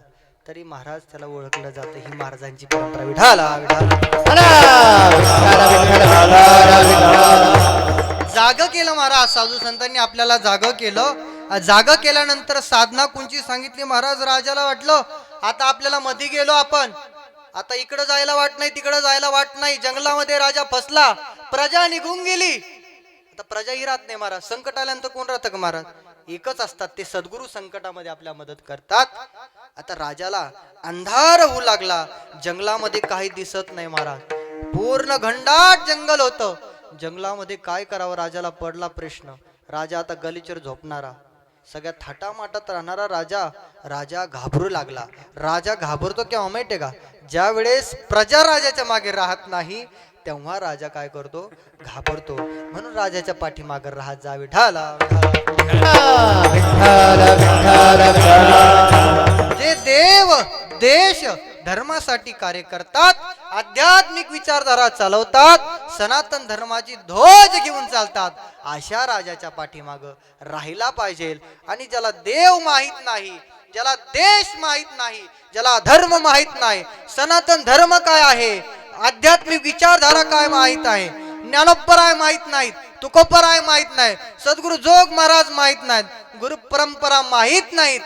तरी महाराज त्याला ओळखलं जातं. ही महाराजांची परंपरा. विठाला विठाला. जाग केलं महाराज, साधू संतांनी आपल्याला जाग केलं. जाग केल्यानंतर साधना कोणची सांगितली महाराज? राजाला वाटलं आता आपल्याला मध्ये गेलो आपण, आता इकडं जायला वाट नाही, तिकडं जायला वाट नाही. जंगलामध्ये राजा फसला, प्रजा निघून गेली. आता प्रजा ही राहत नाही महाराज. संकट आल्यानंतर कोण राहतं का महाराज? एकच असतात, ते सद्गुरू संकटामध्ये आपल्या मदत करतात. आता राजाला अंधार होऊ लागला, जंगलामध्ये काही दिसत नाही महाराज. पूर्ण घनदाट जंगल होतं. जंगलामध्ये काय करावं राजाला पडला प्रश्न. राजा आता गलिचर झोपणारा, सगळ्या थाटामाटात राहणारा राजा घाबरू लागला. राजा घाबरतो केव्हा माहितीये का? ज्या वेळेस प्रजा राजाच्या मागे राहत नाही तेव्हा राजा काय करतो? घाबरतो. म्हणून राजाच्या पाठीमागे राहत जा. विठाला जे देव देश धर्मासाठी कार्य करतात, आध्यात्मिक विचारधारा चालवतात, सनातन धर्माची ध्वज घेऊन चालतात, अशा राजाच्या पाठीमाग राहिला पाहिजे. आणि ज्याला देव माहित नाही, ज्याला देश माहित नाही, ज्याला धर्म माहित नाही, सनातन धर्म काय आहे, आध्यात्मिक विचारधारा काय माहित आहे, ज्ञानोपराय माहित नाहीत, तुकोपराय माहित नाही, सद्गुरु जोग महाराज माहित नाहीत, गुरु परंपरा माहित नाहीत,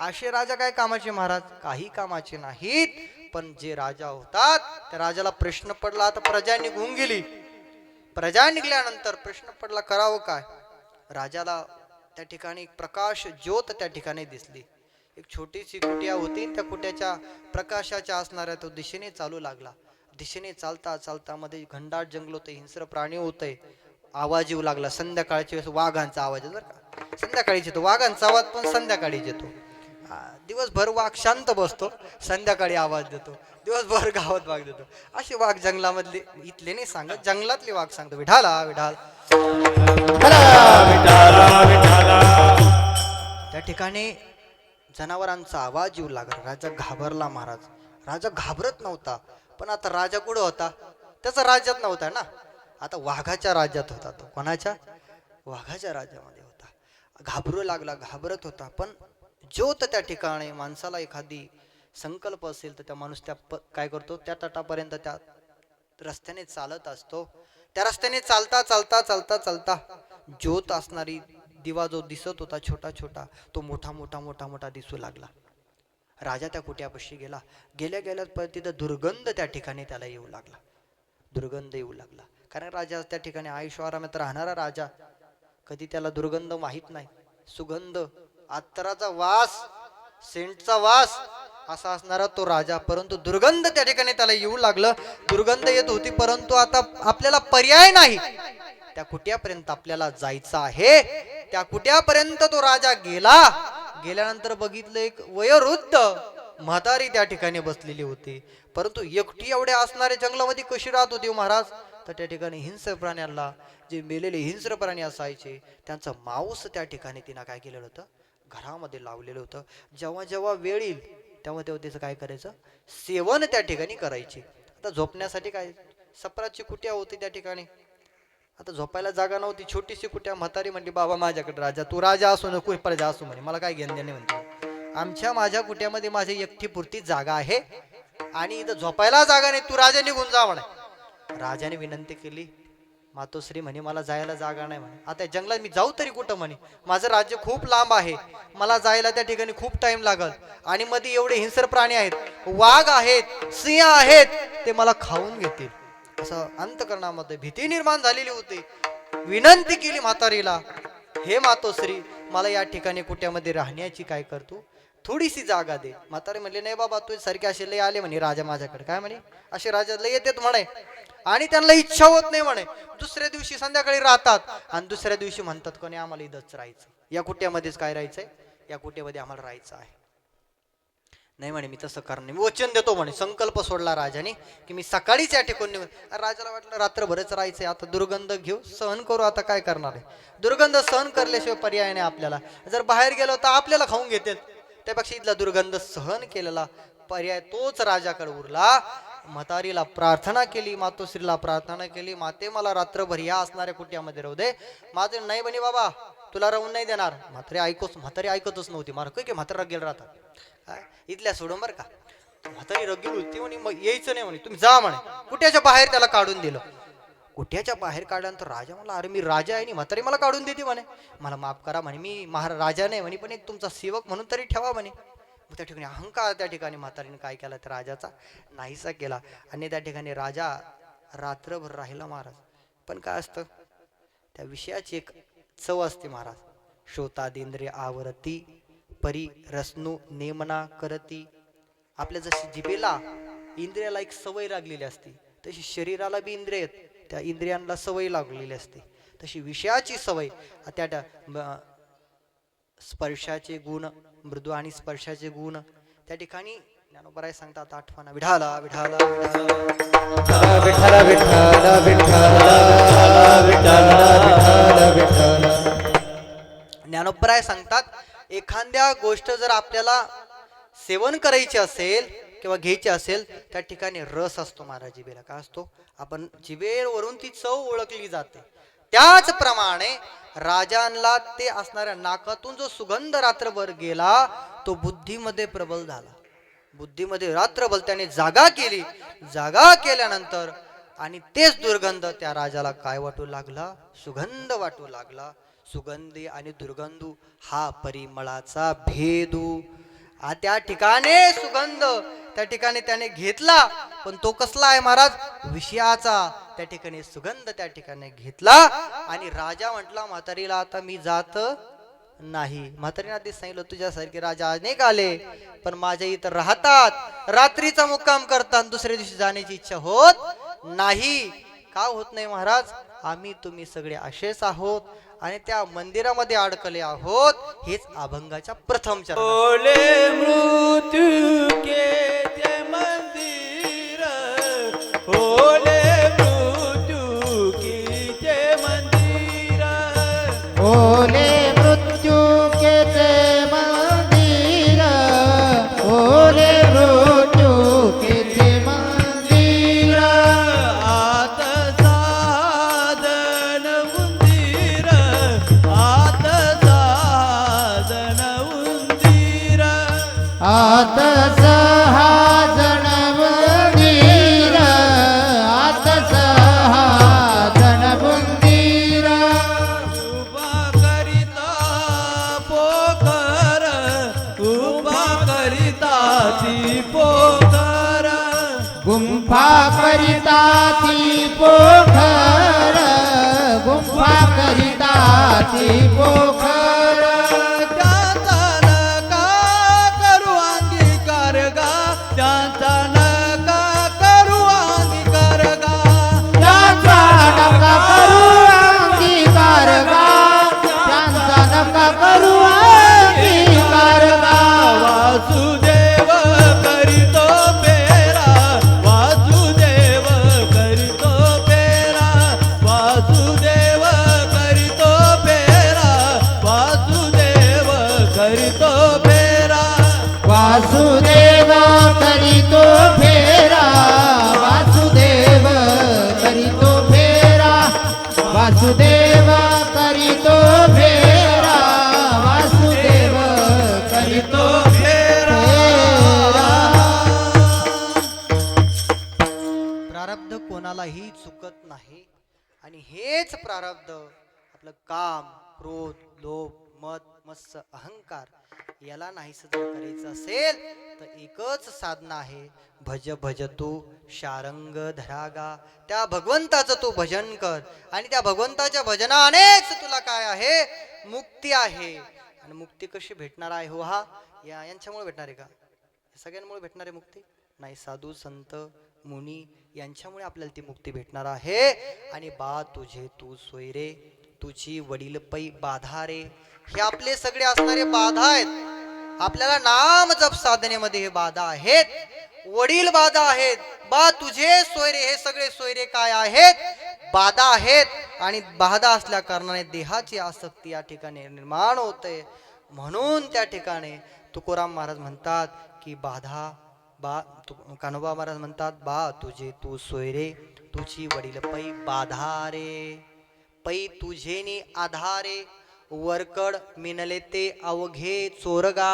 असे राजा काय कामाचे महाराज? काही कामाचे नाहीत. पण जे राजा होतात त्या राजाला प्रश्न पडला. आता प्रजा निघून गेली. प्रजा निघल्यानंतर प्रश्न पडला करावं काय? राजाला त्या ठिकाणी एक प्रकाश ज्योत त्या ठिकाणी दिसली. एक छोटीशी कुटिया होती, त्या कुट्याच्या प्रकाशाच्या असणाऱ्या तो दिशेने चालू लागला. दिशेने चालता चालता मध्ये घनदाट जंगल होते, हिंस्र प्राणी होते. आवाज येऊ लागला. संध्याकाळच्या वेळेस वाघांचा आवाज येतो बरं का, संध्याकाळीच येतो वाघांचा आवाज, पण संध्याकाळीच येतो. दिवसभर वाघ शांत बसतो, संध्याकाळी आवाज देतो. दिवसभर गावात वाघ देतो. असे वाघ जंगलामधले, इथले नाही सांगत, जंगलातले वाघ सांगतो. विठाला विठाल. त्या ठिकाणी जनावरांचा आवाज येऊ लागला. राजा घाबरला महाराज. राजा घाबरत नव्हता, पण आता राजा कुठं होता? त्याचा राज्यात नव्हता ना, आता वाघाच्या राज्यात होता. तो कोणाच्या? वाघाच्या राज्यामध्ये होता. घाबरू लागला, घाबरत होता. पण ज्योत त्या ठिकाणी माणसाला एखादी संकल्प असेल तर त्या माणूस काय करतो, त्या तटापर्यंत त्या रस्त्याने चालत असतो. त्या रस्त्याने चालता चालता चालता चालता ज्योत असणारी दिवा जो दिसत होता छोटा छोटा, तो मोठा मोठा मोठा मोठा दिसू लागला. राजा त्या कुट्यापाशी गेला. गेल्या गेल्या तिथं दुर्गंध त्या ठिकाणी त्याला येऊ लागला. दुर्गंध येऊ लागला. कारण राजा त्या ठिकाणी आयुष्य आरामात राहणारा राजा, कधी त्याला दुर्गंध माहित नाही. सुगंध, अत्तराचा वास, सेंटचा वास असा असणारा तो राजा, परंतु दुर्गंध त्या ठिकाणी त्याला येऊ लागलं. दुर्गंध येत होती, परंतु आता आपल्याला पर्याय नाही. त्या कुट्यापर्यंत आपल्याला जायचं आहे. त्या कुट्यापर्यंत तो राजा गेला. गेल्यानंतर बघितलं एक वयोवृद्ध म्हातारी त्या ठिकाणी बसलेली होती. परंतु एकटी एवढ्या असणाऱ्या जंगलामध्ये कशी राहत होती महाराज? तर त्या ठिकाणी हिंस्र प्राण्यांना, जे मेलेले हिंस्र प्राणी असायचे, त्यांचं मांस त्या ठिकाणी तिनं काय केलेलं होतं, घरामध्ये लावलेलं होतं. जेव्हा जेव्हा वेळ येईल तेव्हा तेव्हा त्याचं काय करायचं, सेवन त्या ठिकाणी करायचे. आता झोपण्यासाठी काय, सपराची कुट्या होती त्या ठिकाणी. आता झोपायला जागा नव्हती, छोटीशी कुट्या. म्हातारी म्हणली, बाबा माझ्याकडे राजा, तू राजा असो नको प्रजा असो म्हणे, मला काय घेणं देणे म्हणते. माझ्या कुट्यामध्ये माझी एकटी पुरती जागा आहे आणि इथं झोपायला जागा नाही, तू राजा निघून जा म्हणे. राजाने विनंती केली. मातोश्री म्हणे, मला जायला जागा नाही म्हणे. आता जंगलात मी जाऊ तरी कुठं म्हणे, माझं राज्य खूप लांब आहे, मला जायला त्या ठिकाणी खूप टाइम लागल आणि मध्ये एवढे हिंस्र प्राणी आहेत, वाघ आहेत, सिंह आहेत, ते मला खाऊन घेतील. असं अंतकरणामध्ये भीती निर्माण झालेली होती. विनंती केली म्हातारीला, हे मातोश्री, मला या ठिकाणी कुट्यामध्ये राहण्याची काय करतो, थोडीशी जागा दे. म्हातारी म्हणले, नाही बाबा, तू सारखे असे लय आले म्हणे राजा माझ्याकडे. काय म्हणे, असे राजा लय येतात म्हणे आणि त्यांना इच्छा होत नाही म्हणे. दुसऱ्या दिवशी संध्याकाळी राहतात आणि दुसऱ्या दिवशी म्हणतात, कोणी आम्हाला इथंच राहायचं, या कुट्यामध्येच काय राहायचंय, या कुट्यामध्ये आम्हाला राहायचं आहे. नाही म्हणे, मी तसं करणार, मी वचन देतो म्हणे. संकल्प सोडला राजाने की मी सकाळीच या ठिकाणी निघून. राजाला वाटलं रात्रभरच राहायचंय, आता दुर्गंध घेऊ, सहन करू, आता काय करणार आहे, दुर्गंध सहन करल्याशिवाय पर्याय नाही आपल्याला. जर बाहेर गेलो तर आपल्याला खाऊन घेतात, त्यापेक्षा इथला दुर्गंध सहन केलेला पर्याय तोच राजाकडे उरला. म्हातारीला प्रार्थना केली, मातोश्रीला प्रार्थना केली, माते मला रात्रभर या असणाऱ्या कुट्यामध्ये राहू दे. माझे नाही म्हणे, बाबा तुला राहून नाही देणार. म्हातारी ऐकतच नव्हती. मार की म्हातारा गेल राहतात काय इथल्या सोडून बरं का. म्हातारी रगील होती म्हणे, मग यायचं नाही म्हणे, तुम्ही जा म्हणे. कुट्याच्या बाहेर त्याला काढून दिलं. कुट्याच्या बाहेर काढल्यानंतर राजा म्हणला, अरे मी राजा आहे, म्हातारी मला काढून देते म्हणे, मला माफ करा म्हणे, मी महाराजा नाही म्हणे, पण एक तुमचा सेवक म्हणून तरी ठेवा म्हणे. त्या ठिकाणी अहंकार त्या ठिकाणी म्हातारीने काय केला, तर राजाचा नाहीसा केला आणि त्या ठिकाणी राजा रात्रभर राहिला महाराज. पण काय असतं, त्या विषयाची एक चव असते महाराज. श्रोतादिंद्रिय आवरती परी रसनू नेमना करती. आपल्या जशी जिभेला इंद्रियाला एक सवय लागलेली असते, तशी शरीराला बी इंद्रिय आहेत, त्या इंद्रियांना सवय लागलेली असते. तशी विषयाची सवय, त्या स्पर्शाचे गुण, मृदू आणि स्पर्शाचे गुण त्या ठिकाणी ज्ञानोबराय सांगतात, आठवणा विठाला विठाला विठाला विठाला विठाला विठाला. ज्ञानोबराय सांगतात, एखाद्या गोष्ट जर आपल्याला सेवन करायची असेल किंवा घ्यायची असेल, त्या ठिकाणी रस असतो महाराज जिभेला. काय असतो, आपण जिभेवरून ती चव ओळखली जाते. त्याचप्रमाणे राजांना ते असणाऱ्या नाकातून जो सुगंध रात्रभर गेला, तो बुद्धीमध्ये प्रबल झाला. बुद्धीमध्ये रात्रभर त्याने जागा केली. जागा केल्यानंतर आणि तेच दुर्गंध त्या राजाला काय वाटू लागला, सुगंध वाटू लागला. सुगंधी आणि दुर्गंधू हा परिमळाचा भेदू. त्या ठिकाणी सुगंध त्या ठिकाणी त्याने घेतला, पण तो कसला आहे महाराज, विषयाचा. त्या ठिकाणी सुगंध त्या ठिकाणी घेतला आणि राजा म्हटला म्हातारीला, आता मी जात नाही. म्हातारीने आधी सांगितलं, तुझ्यासारखे राजा अनेक आले, पण माझ्या इथं राहतात, रात्रीचा मुक्काम करतात, दुसऱ्या दिवशी जाण्याची इच्छा होत नाही. का होत नाही महाराज, आम्ही तुम्ही सगळे असेच आहोत आणि त्या मंदिरामध्ये अडकले आहोत. हेच अभंगाच्या प्रथम चरण. ओले मृत्यू के ते मंदिर, ओले मृत्यू की ते मंदिर, ओले मृत्यू के ते मंदिर, ओले मृत्यू के ते मंदिर, आत साधन मंदिर, आत आतस हा जनबुंदीर आतस हा जनबुंदीर उभा करिता पोखर उभा करिता ती पोखर गुंफा करिता ती पोखर गुंफा करिता ती पोखर त्यांचा नका करू अंगीकार गा त्यांचा नका करू अंगीकार गा त्यांचा नका करू अंगीकार गा त्यांचा नका करू अंगीकार गा वासुदेव करीतो पेरा वासुदेव करीतो पेरा वासुदेव करीतो पेरा वासुदेव करीतो पेरा वासुदेव करीतो फेरा वासुदेव करीतो फेरा वासुदेव करीतो फेरा वासुदेव करीतो फेरा प्रारब्ध कोणालाही चुकत नाही आणि हेच प्रारब्ध आपलं काम क्रोध लोभ मद मत्स्य अहंकार याला नाहीस जर करायचं असेल तर एकच साधना आहे भज भज तू शारंग धरागा त्या भगवंताचं तू भजन कर आणि त्या भगवंताच्या भजनानेच तुला काय आहे मुक्ती आहे आणि मुक्ती कशी भेटणार आहे हो हा यांच्यामुळे भेटणार आहे का सगळ्यांमुळे भेटणार आहे मुक्ती नाही साधू संत मुनी यांच्यामुळे आपल्याला ती मुक्ती भेटणार आहे आणि बा तुझे तू सोयरे तुझी वडील पै बाधा रे हे आपले सगळे असणारे बाधा आहेत आपल्याला नाम जप साधनेमध्ये हे बाधा आहेत वडील बाधा आहेत बा तुझे सोयरे हे सगळे सोयरे काय आहेत बाधा आहेत आणि बाधा असल्या कारणाने देहाची आसक्ती या ठिकाणी निर्माण होते म्हणून त्या ठिकाणी तुकोराम महाराज म्हणतात की बाधा बा कान्होबा महाराज म्हणतात बा तुझे तू सोयरे तुझी वडील पै बाधा रे पै तुझेनी आधारे वरकड मिनले ते अवघे चोरगा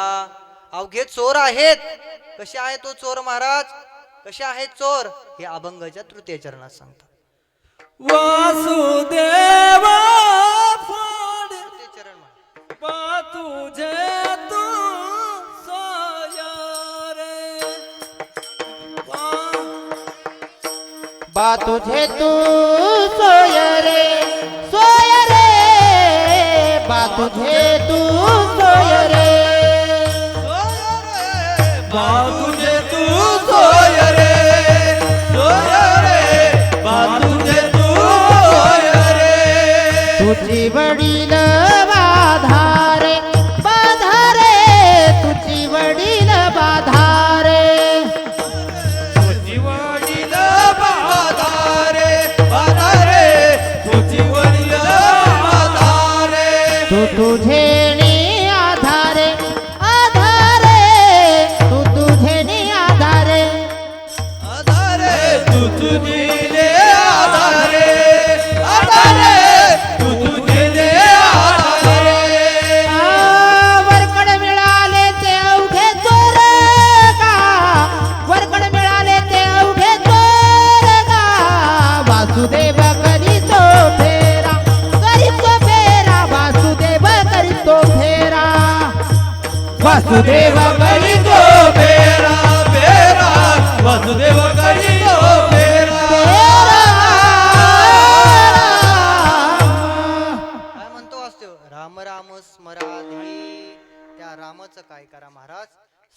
अवघे चोर आहेत कसे आहे तो चोर महाराज कसे आहेत चोर हे अभंगाच्या तृतीय चरणात सांगतात वासुदेव तृतीय चरण म्हणा. पा तुझे तू सोयरे बा तुझे तू सोय रे बा तुझे तू सोय रे बा तुझे तू सोय रे बा तुझे तू सोय रे तुझी वडील बाधा रे तुझी वडील बाधा रे तुझी वडील बाधा रे तुझी वडील बाधा रे तू तुझे नी आधारे तू तुझे नी आधारे आधारे तू तुझे आधारे तू तुझे आधारे वरकड मिळाले ते अवघे चोर का वरकड मिळाले ते अवघे चोर का वासुदेव करीतो फेरा वासुदेव करीतो फेरा वासुदेव करीतो फेरा फेरा वासुदेव करीतो फेरा काय म्हणतो वासुदेव राम राम स्मराधी त्या रामाचं काय करा महाराज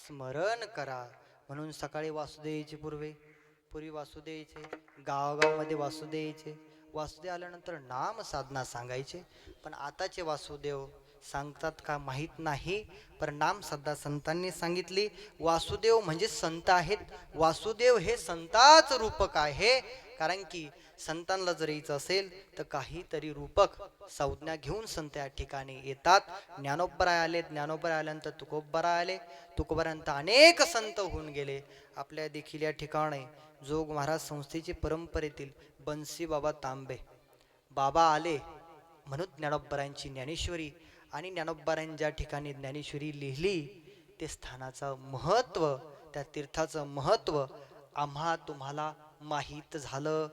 स्मरण करा म्हणून सकाळी वासुदेवाची पूर्वी वासुदेवाचे गावागावामध्ये वासुदेवाचे वासुदेव आल्यानंतर नाम साधना सांगायचे पण आताचे वासुदेव सांगतात का माहीत नाही पण नाम साधना संतांनी सांगितली वासुदेव म्हणजे संत आहेत वासुदेव हे संताच रूपक आहे कारण की संतांना जर यायचं असेल तर काहीतरी रूपक संज्ञा घेऊन संत या ठिकाणी येतात ज्ञानोबराय आले ज्ञानोबराय आल्यानंतर तुकोबराय आले तुकोबरायनंतर अनेक संत होऊन गेले आपल्या देखील या ठिकाणी जोग महाराज संस्थेची परंपरेतील बन्सी बाबा तांबे बाबा आले म्हणून ज्ञानोबरायांची ज्ञानेश्वरी आणि ज्ञानोबरायांनी ज्या ठिकाणी ज्ञानेश्वरी लिहिली ते स्थानाचं महत्व, त्या तीर्थाचं महत्व आम्हा तुम्हाला माहीत झालं.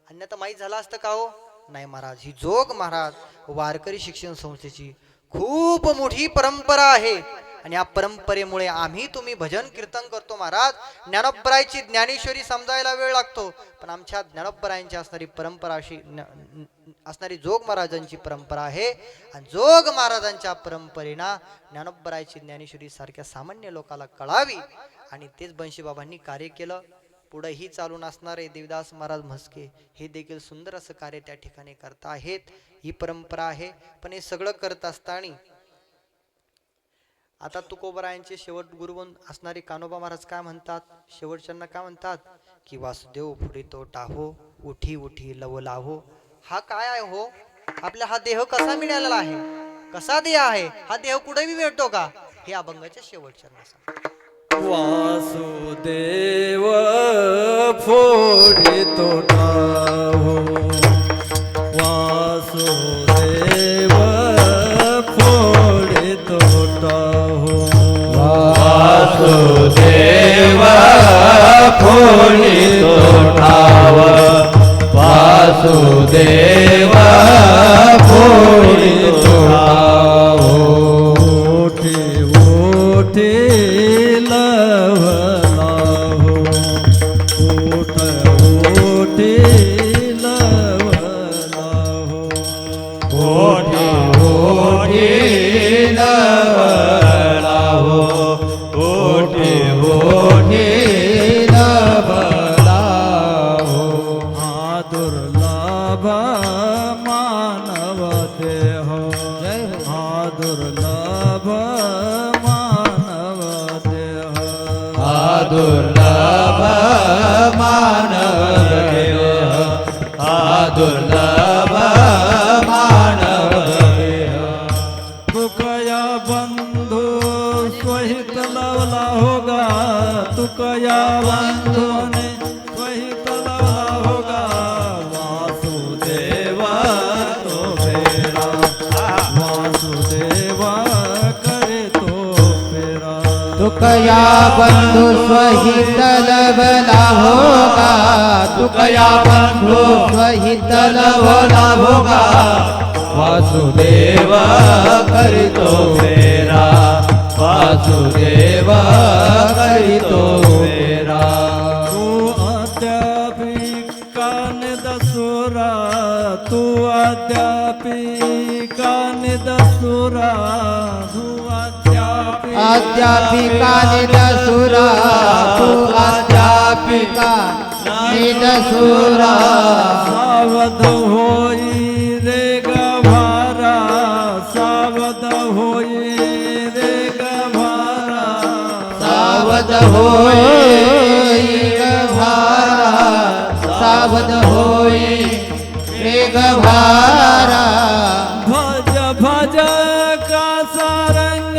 अन्यथा माहीत झालं असतं का हो? नाही महाराज. ही जोग महाराज वारकरी शिक्षण संस्थेची खूप मोठी परंपरा आहे आणि या परंपरेमुळे आम्ही तुम्ही भजन कीर्तन करतो महाराज. ज्ञानोबरायची ज्ञानेश्वरी समजायला वेळ लागतो, पण आमच्या ज्ञानोबरायांची असणारी परंपरा अशी असणारी जोग महाराजांची परंपरा आहे. आणि जोग महाराजांच्या परंपरेना ज्ञानोबरायची ज्ञानेश्वरी सारख्या सामान्य लोकाला कळावी आणि तेच बंशीबाबांनी कार्य केलं. पुढेही चालून असणारे देवदास महाराज म्हस्के हे देखील सुंदर असं कार्य त्या ठिकाणी करत आहेत. ही परंपरा आहे. पण हे सगळं करत असताना आता तुकोबरायांचे शेवट गुरुवन असणारे कान्होबा महाराज काय म्हणतात? शेवटच्यांना काय म्हणतात की वासुदेव पुढे तो टाहो, उठी उठी लव लाहो. हा काय आहे हो? आपला हा देह कसा मिळालेला आहे? कसा देह आहे हा? देह कुठेही मिळतो का? हे अभंगाच्या शेवटच्यांना सांग. वासुदेव फोडितो टाहो, वासुदेव फोडितो टाहो, वासुदेव फोडितो ठाव, वासुदेव फोडितो ठाव. ओठे ओठे लव लाहो, ओठ ओठे लव लाहो, ओठी ओठी लव लाहो, ओठी ओठी लव लाहो. हा दुर्लभ मानव देह, हा दुर्लभ मानव देह, हा दुर्लभ मानव देह, हा दुर्लभ मानव देह. तुकया बंधू स्वहित लवला होगा, तुकया बंधूने स्वहित लवला होगा. वासुदेव तो फेरा, वासुदेव करे तो फेरा. तुकया बंधु स्वहित लवला होगा, तुकया बंधु स्वहित लवला होगा. वासुदेव करितो फेरा, वासुदेव करितो फेरा. तू अद्यापि काने दसुरा, तू अद्यापि काने दसुरा, तू अध्यापिका निदसुरा, तू अध्यापिका निदसुरा. सावध होई रे गभारा, सावध होई रे गभारा, सावध होई गभारा, सावध होई मेघभारा. भज भज का सारंग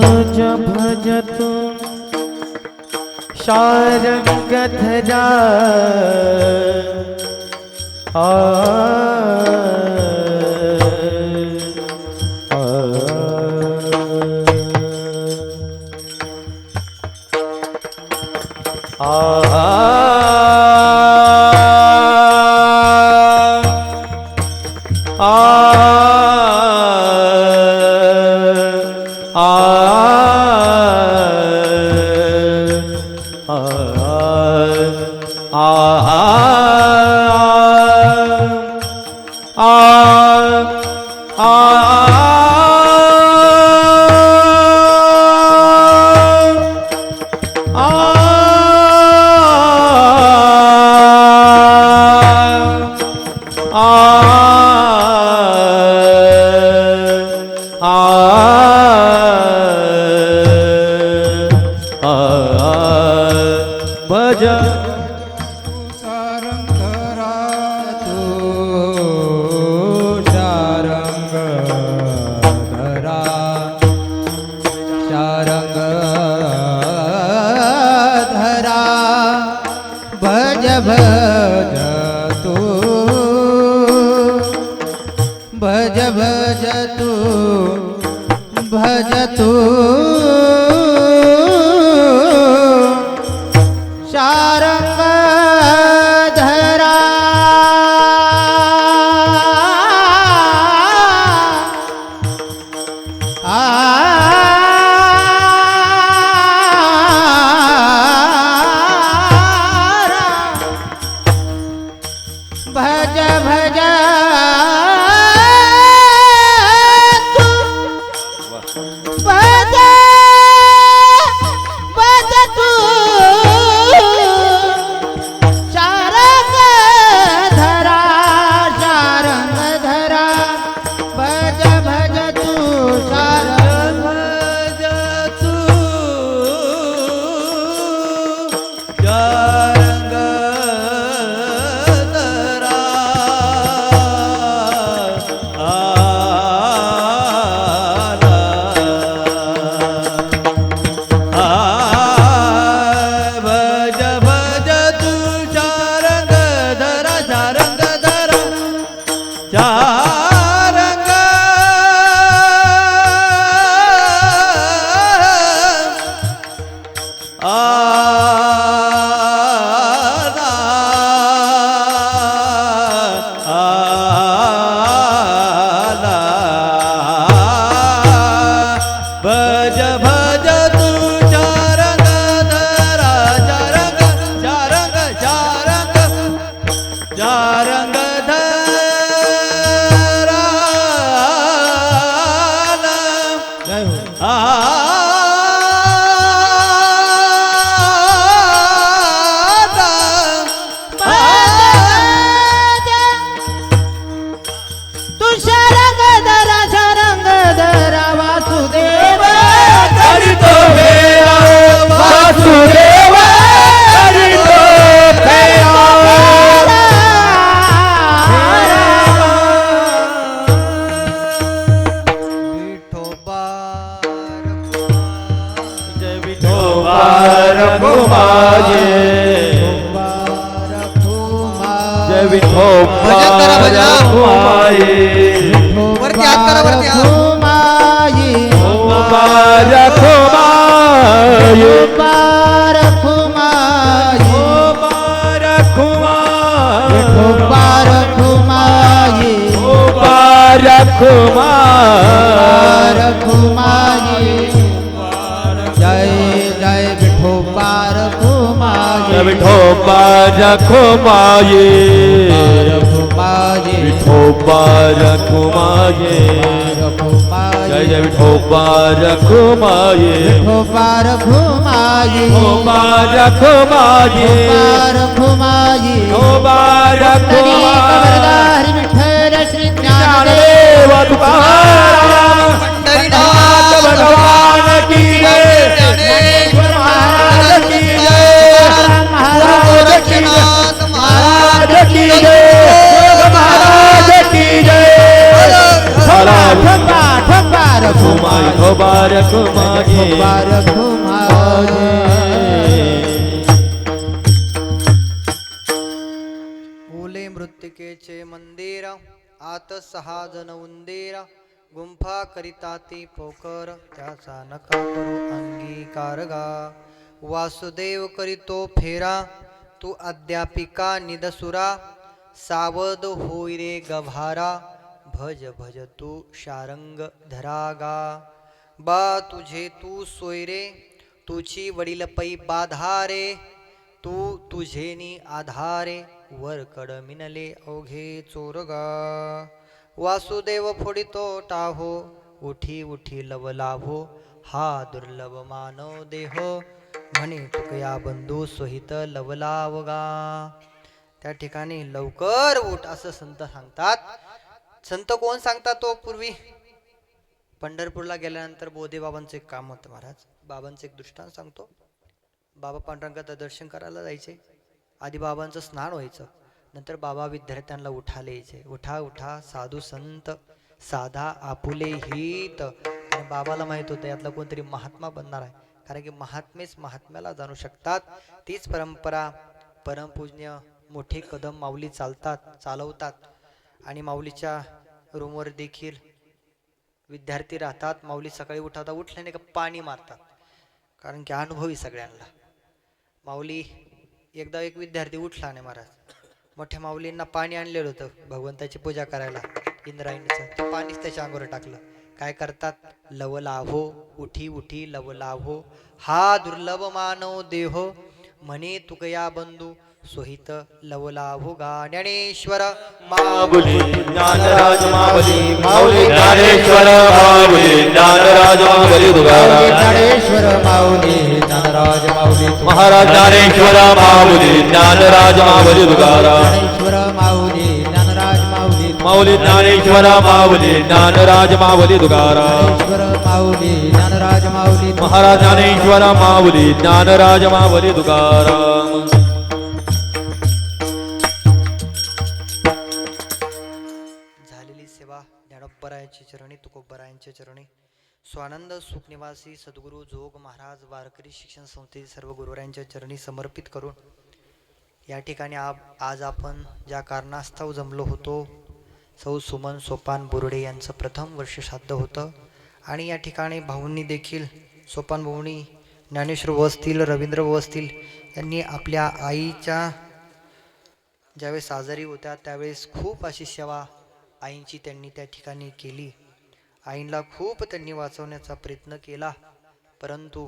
भज भज तू शारंगधरा भज सारंगधरा तू शारंगधरा शारंगधरा भज भज तू भज भज तू भज तू शारंगधरा भज भज तू भज भज तू शारंगधरा शारंगधरा भज भज तू शारंग तू भज भज तू शारंगधरा शारंग शारंग शारंग शारंगधरा जय हो तू शारंगधरा शारंगधरा वासुदेव करितो फेरा वासुदेव करितो फेरा जय विठोबा रघुमाये जय विठोबा रघुमाये वरती हात करा वरती हात. रघुमाई विठोबा रघुमाये रघुमाई विठोबा रघुमाये विठोबा रघुमाई विठोबा रघुमाये रघुमाई जय जय विठोबा रघुमाई जय विठोबा रघुमाये रघुमाई विठोबा रघुमाये रघुमाई जय जय विठोबा रघुमाये विठोबा रघुमाई विठोबा रघुमाये रघुमाई विठोबा रघुमाये हरी विठ्ठल श्री ज्ञानदेव देव तुकाराम पंढरीनाथ भगवान की जय ज्ञानेश्वर महाराज की जय महाराज की जय महाराज की जय महाराज की जय ठप्पा ठप्पा रघुमाई मुबारक मागे मुबारक माझे ओले मृत्तिकेचे मंदिर आत 6 जण उंदीर गुंफा करिता ती पोकर त्याचा नका करू अंगीकार गा वासुदेव करीतो फेरा तू अद्यापिका निदसुरा सावध होई रे गभारा भज भज तू शारंग धरागा बा तुझे तू सोयरे तुझी वडील पै बाधारे तू तुझेनी आधारे वर कड मिनले अवघे चोरगा वासुदेव फोडितो टाहो उठी उठी लव लाभो हा दुर्लभ मानव देह म्हणे तुकया बंधू सोहित लवलावगा त्या ठिकाणी लवकर उठ असं संत सांगतात. संत कोण सांगतात तो पूर्वी पंढरपूरला गेल्यानंतर बोधे बाबांचं एक काम होतं महाराज. बाबांचं एक दृष्टांत सांगतो. बाबा पांडुरंगाचं दर्शन करायला जायचे. आधी बाबांचं स्नान व्हायचं. नंतर बाबा विद्यार्थ्यांना उठाले यायचे. उठा उठा साधू संत साधा आपुले हित. आणि बाबाला माहित होतं यातला कोणतरी महात्मा बनणार आहे. कारण की महात्मेच महात्म्याला जाणू शकतात. तीच परंपरा परमपूज्य मोठे कदम माऊली चालवतात. आणि माऊलीच्या रूमवर देखील विद्यार्थी राहतात. माऊली सकाळी उठल्याने का पाणी मारतात. कारण की अनुभवी सगळ्यांना. माऊली एकदा एक विद्यार्थी उठला नाही महाराज. मोठ्या माऊलींना पाणी आणलेलं होतं भगवंताची पूजा करायला इंद्रायणीचं. ते पाणीच त्याच्या अंगावर टाकलं. काय करतात लव लाभो उठी उठी लव लाभो हा दुर्लभ मानव देह म्हणे तुकया बंधू सोहित लव लाभो गा. ज्ञानेश्वर माऊली ज्ञानराज माऊली माऊली ज्ञानेश्वर माऊली ज्ञानराज माऊली तुकाराम ज्ञानेश्वर माऊली ज्ञानराज माऊली महाराज ज्ञानेश्वर माऊली ज्ञानराज माऊली तुकाराम ज्ञानेश्वर माऊली ज्ञानराज माऊली माऊली ज्ञानेश्वर माऊली ज्ञानराज माऊली तुकाराम ज्ञानेश्वर माऊली ज्ञानराज माऊली महाराज ज्ञानेश्वर माऊली ज्ञानराज माऊली तुकाराम. झालेली सेवा ज्ञानोबरायांच्या चरणी तुकोबरायांच्या चरणी स्वानंद सुखनिवासी सद्गुरू जोग महाराज वारकरी शिक्षण संस्थेतील सर्व गुरुवरायांच्या चरणी समर्पित करून या ठिकाणी आज आपण ज्या कारणास्तव जमलो होतो सौ सुमन सोपान बोर्डे यांचं प्रथम वर्ष श्राद्ध होतं. आणि या ठिकाणी भाऊंनी देखील सोपान भाऊंनी ज्ञानेश्वर वसतील रवींद्र वसतील यांनी आपल्या आईच्या ज्यावेळेस आजारी होत्या त्यावेळेस खूप अशी सेवा आईंची त्यांनी त्या ठिकाणी केली. आईंना खूप त्यांनी वाचवण्याचा प्रयत्न केला. परंतु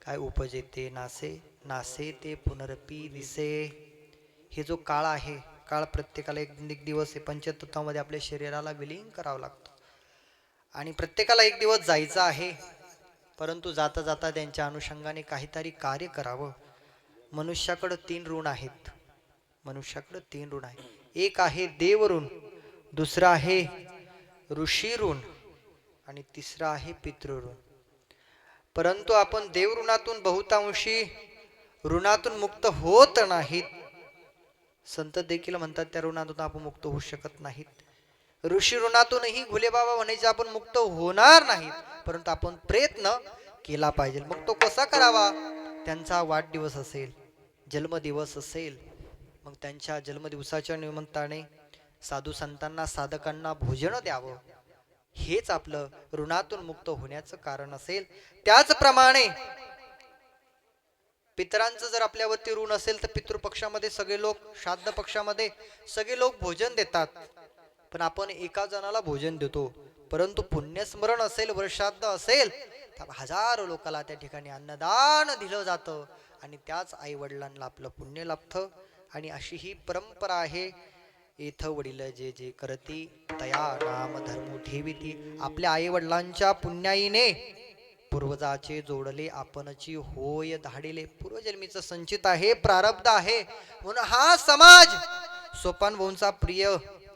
काय उपजे ते नासे नासे ते पुनरपी दिसे. हे जो काळ आहे काळ प्रत्येकाला एक दिवस आहे पंचतत्वामध्ये आपल्या शरीराला विलीन करावं लागतं. आणि प्रत्येकाला एक दिवस जायचं आहे. परंतु जाता जाता त्यांच्या अनुषंगाने काहीतरी कार्य करावं. मनुष्याकडं 3 ऋण आहेत. मनुष्याकडं 3 ऋण आहे. एक आहे देव ऋण, दुसरं आहे ऋषी ऋण आणि तिसरं आहे पितृऋण. परंतु आपण देव ऋणातून बहुतांशी ऋणातून मुक्त होत नाहीत. संत देखील म्हणतात त्या ऋणातून आपण मुक्त होऊ शकत नाहीत. ऋषी ऋणातूनही घुले बाबा म्हणायचे आपण मुक्त होणार नाहीत. परंतु आपण प्रयत्न केला पाहिजे. मग तो कसा करावा. त्यांचा वाढदिवस असेल जन्मदिवस असेल मग त्यांच्या जन्मदिवसाच्या निमित्ताने साधू संतांना साधकांना भोजन द्यावं. हेच आपलं ऋणातून मुक्त होण्याचं कारण असेल. त्याचप्रमाणे पितरांचं जर आपल्यावरती ऋण असेल तर पितृपक्षामध्ये सगळे लोक श्राद्ध पक्षामध्ये सगळे लोक भोजन देतात. पण आपण एका जणाला भोजन देतो. परंतु पुण्यस्मरण असेल वर्षाद्ध असेल तर हजारो लोकांना त्या ठिकाणी अन्नदान दिलं जातं आणि त्याच आई वडिलांना आपलं पुण्य लाभतं. आणि अशी ही परंपरा आहे. इथं वडील जे जे करती तया नाम धर्म ठेविती. आपल्या आई वडिलांच्या पुण्याईने पूर्वजाचे जोडले आपणची होय धाडिले. पूर्वजन्मीचं संचित आहे प्रारब्ध आहे. म्हणून हा समाज सोपान भाऊंचा प्रिय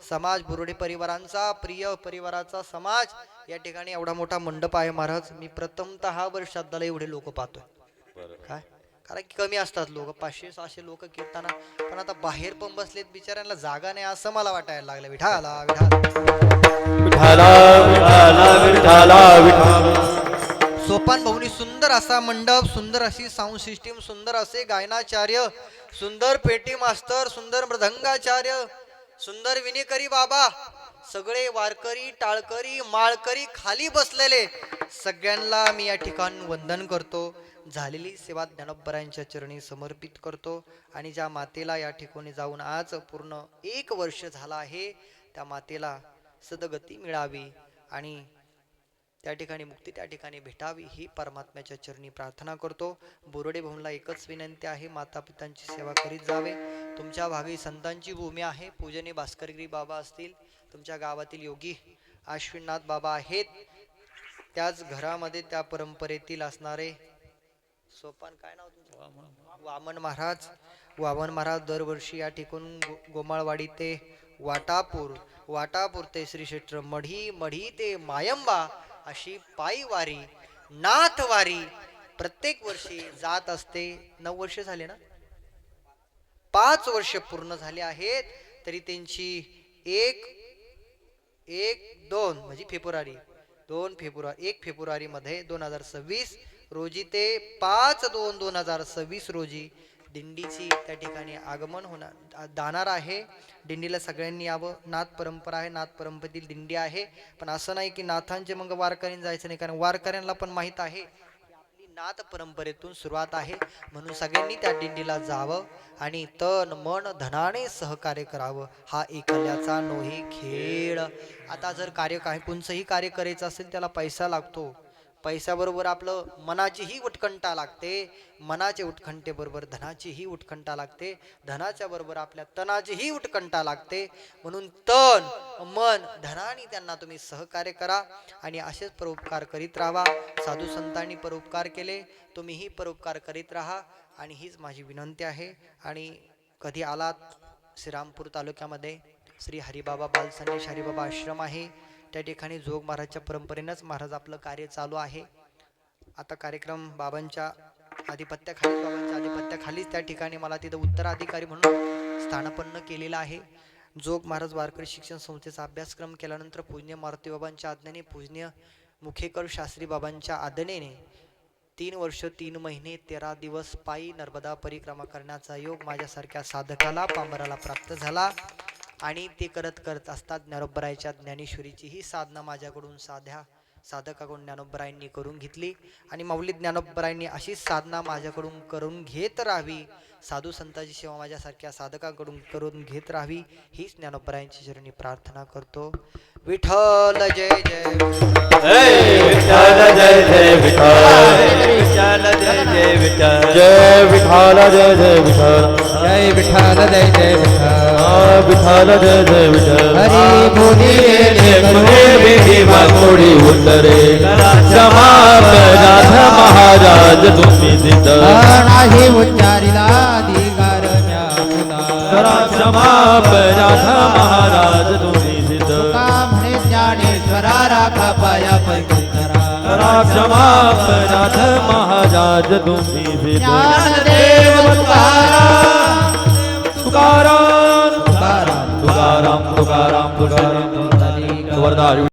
समाज बोर्डे परिवारांचा प्रिय परिवाराचा समाज या ठिकाणी एवढा मोठा मंडप आहे महाराज. मी प्रथमतः वर्षातला एवढे लोक पाहतोय. काय कारण की कमी असतात लोक 500-600 लोक कीर्तना. पण आता बाहेर पण बसलेत बिचाऱ्यांना जागा नाही असं मला वाटायला लागलं. विठाला विठाला विठाला विठाला विठाला विठाला सोपान भवनी सुंदर असा मंडप, सुंदर अशी साऊंड सिस्टीम, सुंदर असे गायनाचार्य, सुंदर पेटी मास्तर, सुंदर मृदंगाचार्य, सुंदर विनेकरी बाबा, सगळे वारकरी, टाळकरी, माळकरी खाली बसलेले सगळ्यांना मी या ठिकाणी वंदन करतो. झालेली सेवा ज्ञानोबरायांच्या चरणी समर्पित करतो. आणि ज्या मातेला या ठिकाणी जाऊन आज पूर्ण 1 वर्ष झाला आहे, त्या मातेला सद्गती मिळावी आणि त्या ठिकाणी मुक्ती त्या ठिकाणी भेटावी ही परमात्म्याच्या चरणी प्रार्थना करतो. बोरडे भाऊंना एकच विनंती आहे, माता पितांची सेवा करीत जावे. तुमच्या भागी संतांची भूमी आहे. पूजनीय भास्करगिरी बाबा असतील, तुमच्या गावातील योगी अश्विननाथ बाबा आहेत, त्याच घरामध्ये त्या परंपरेतील असणारे सोपान काय नाव तुमचं, वामन महाराज. वामन महाराज दरवर्षी या ठिकाणून गोमाळवाडी ते वाटापूर ते श्री क्षेत्र मढी, मढी ते मायंबा अशी पायीवारी, नाथवारी प्रत्येक वर्षी जात असते. 9 वर्ष झाले ना, 5 वर्ष पूर्ण झाले आहेत. तरी त्यांची 1 फेब्रुवारी मध्ये 2026 रोजी ते 5/2/2026 रोजी दिंडीची त्या ठिकाणी आगमन जाणार आहे. दिंडीला सगळ्यांनी यावं. नाथ परंपरा आहे, नाथ परंपरेतील दिंडी आहे. पण असं नाही की नाथांचे मग वारकऱ्यांनी जायचं नाही, कारण वारकऱ्यांना पण माहीत आहे की आपली नाथ परंपरेतून सुरुवात आहे. म्हणून सगळ्यांनी त्या दिंडीला जावं आणि तन मन धनाने सहकार्य करावं. हा एकल्याचा नोही खेळ. आता जर कोणचंही कार्य करायचं असेल त्याला पैसा लागतो. पैशाबरोबर आपलं मनाचीही उत्कंठा लागते, मनाचे उत्कंठेबरोबर धनाचीही उत्कंठा लागते, धनाच्या बरोबर आपल्या तनाचीही उत्कंठा लागते. म्हणून तन मन धनाने त्यांना तुम्ही सहकार्य करा आणि असेच परोपकार करीत राहा. साधू संतांनी परोपकार केले, तुम्हीही परोपकार करीत राहा. आणि हीच माझी विनंती आहे. आणि कधी आलात श्रीरामपूर तालुक्यामध्ये श्री हरिबाबा बालसंदेश हरिबाबा आश्रम आहे, त्या ठिकाणी जोग महाराजच्या परंपरेनंच महाराज आपलं कार्य चालू आहे. आता कार्यक्रम बाबांच्या आधिपत्याखालीच त्या ठिकाणी मला तिथं उत्तराधिकारी म्हणून स्थानापन्न केलेलं आहे. जोग महाराज वारकरी शिक्षण संस्थेचा अभ्यासक्रम केल्यानंतर पूज्य मारुती बाबांच्या आज्ञेने, पूज्य मुखेकर शास्त्री बाबांच्या आज्ञेने 3 वर्ष 3 महिने 13 दिवस पायी नर्मदा परिक्रमा करण्याचा योग माझ्यासारख्या साधकाला, पामराला प्राप्त झाला. आणि ते करत असतात ज्ञानोबरायांच्या ज्ञानेश्वरीची ही साधना माझ्याकडून साधकाकडून ज्ञानोबरायांनी करून घेतली. आणि माऊली ज्ञानोबरायांनी अशीच साधना माझ्याकडून करून घेत राहावी. साधू संतांची सेवा माझ्यासारख्या साधकाकडून करून घेत राहावी हीच ज्ञानोबरायांची चरणी प्रार्थना करतो. विठ्ठल जय जय विठ्ठल जय जय विठ्ठल, जय जय विठ्ठल, जय विठ्ठल जय जय विठ्ठल, जय विठ्ठल जय जय विठ्ठल, विठ्ठल जय जय विठ्ठल. हरी बोली बेटी मागोडी उत्तरे समापनाथ महाराज तुम्ही तिथं नाही उच्चारिला अधिकार म्यापुता, समापनाथ महाराज तुम्ही तिथं का म्हणे ज्ञानेश्वरा राखा पाया पैकी करा, समापनाथ महाराज तुम्ही तिथं ज्ञानदेव तुकाराम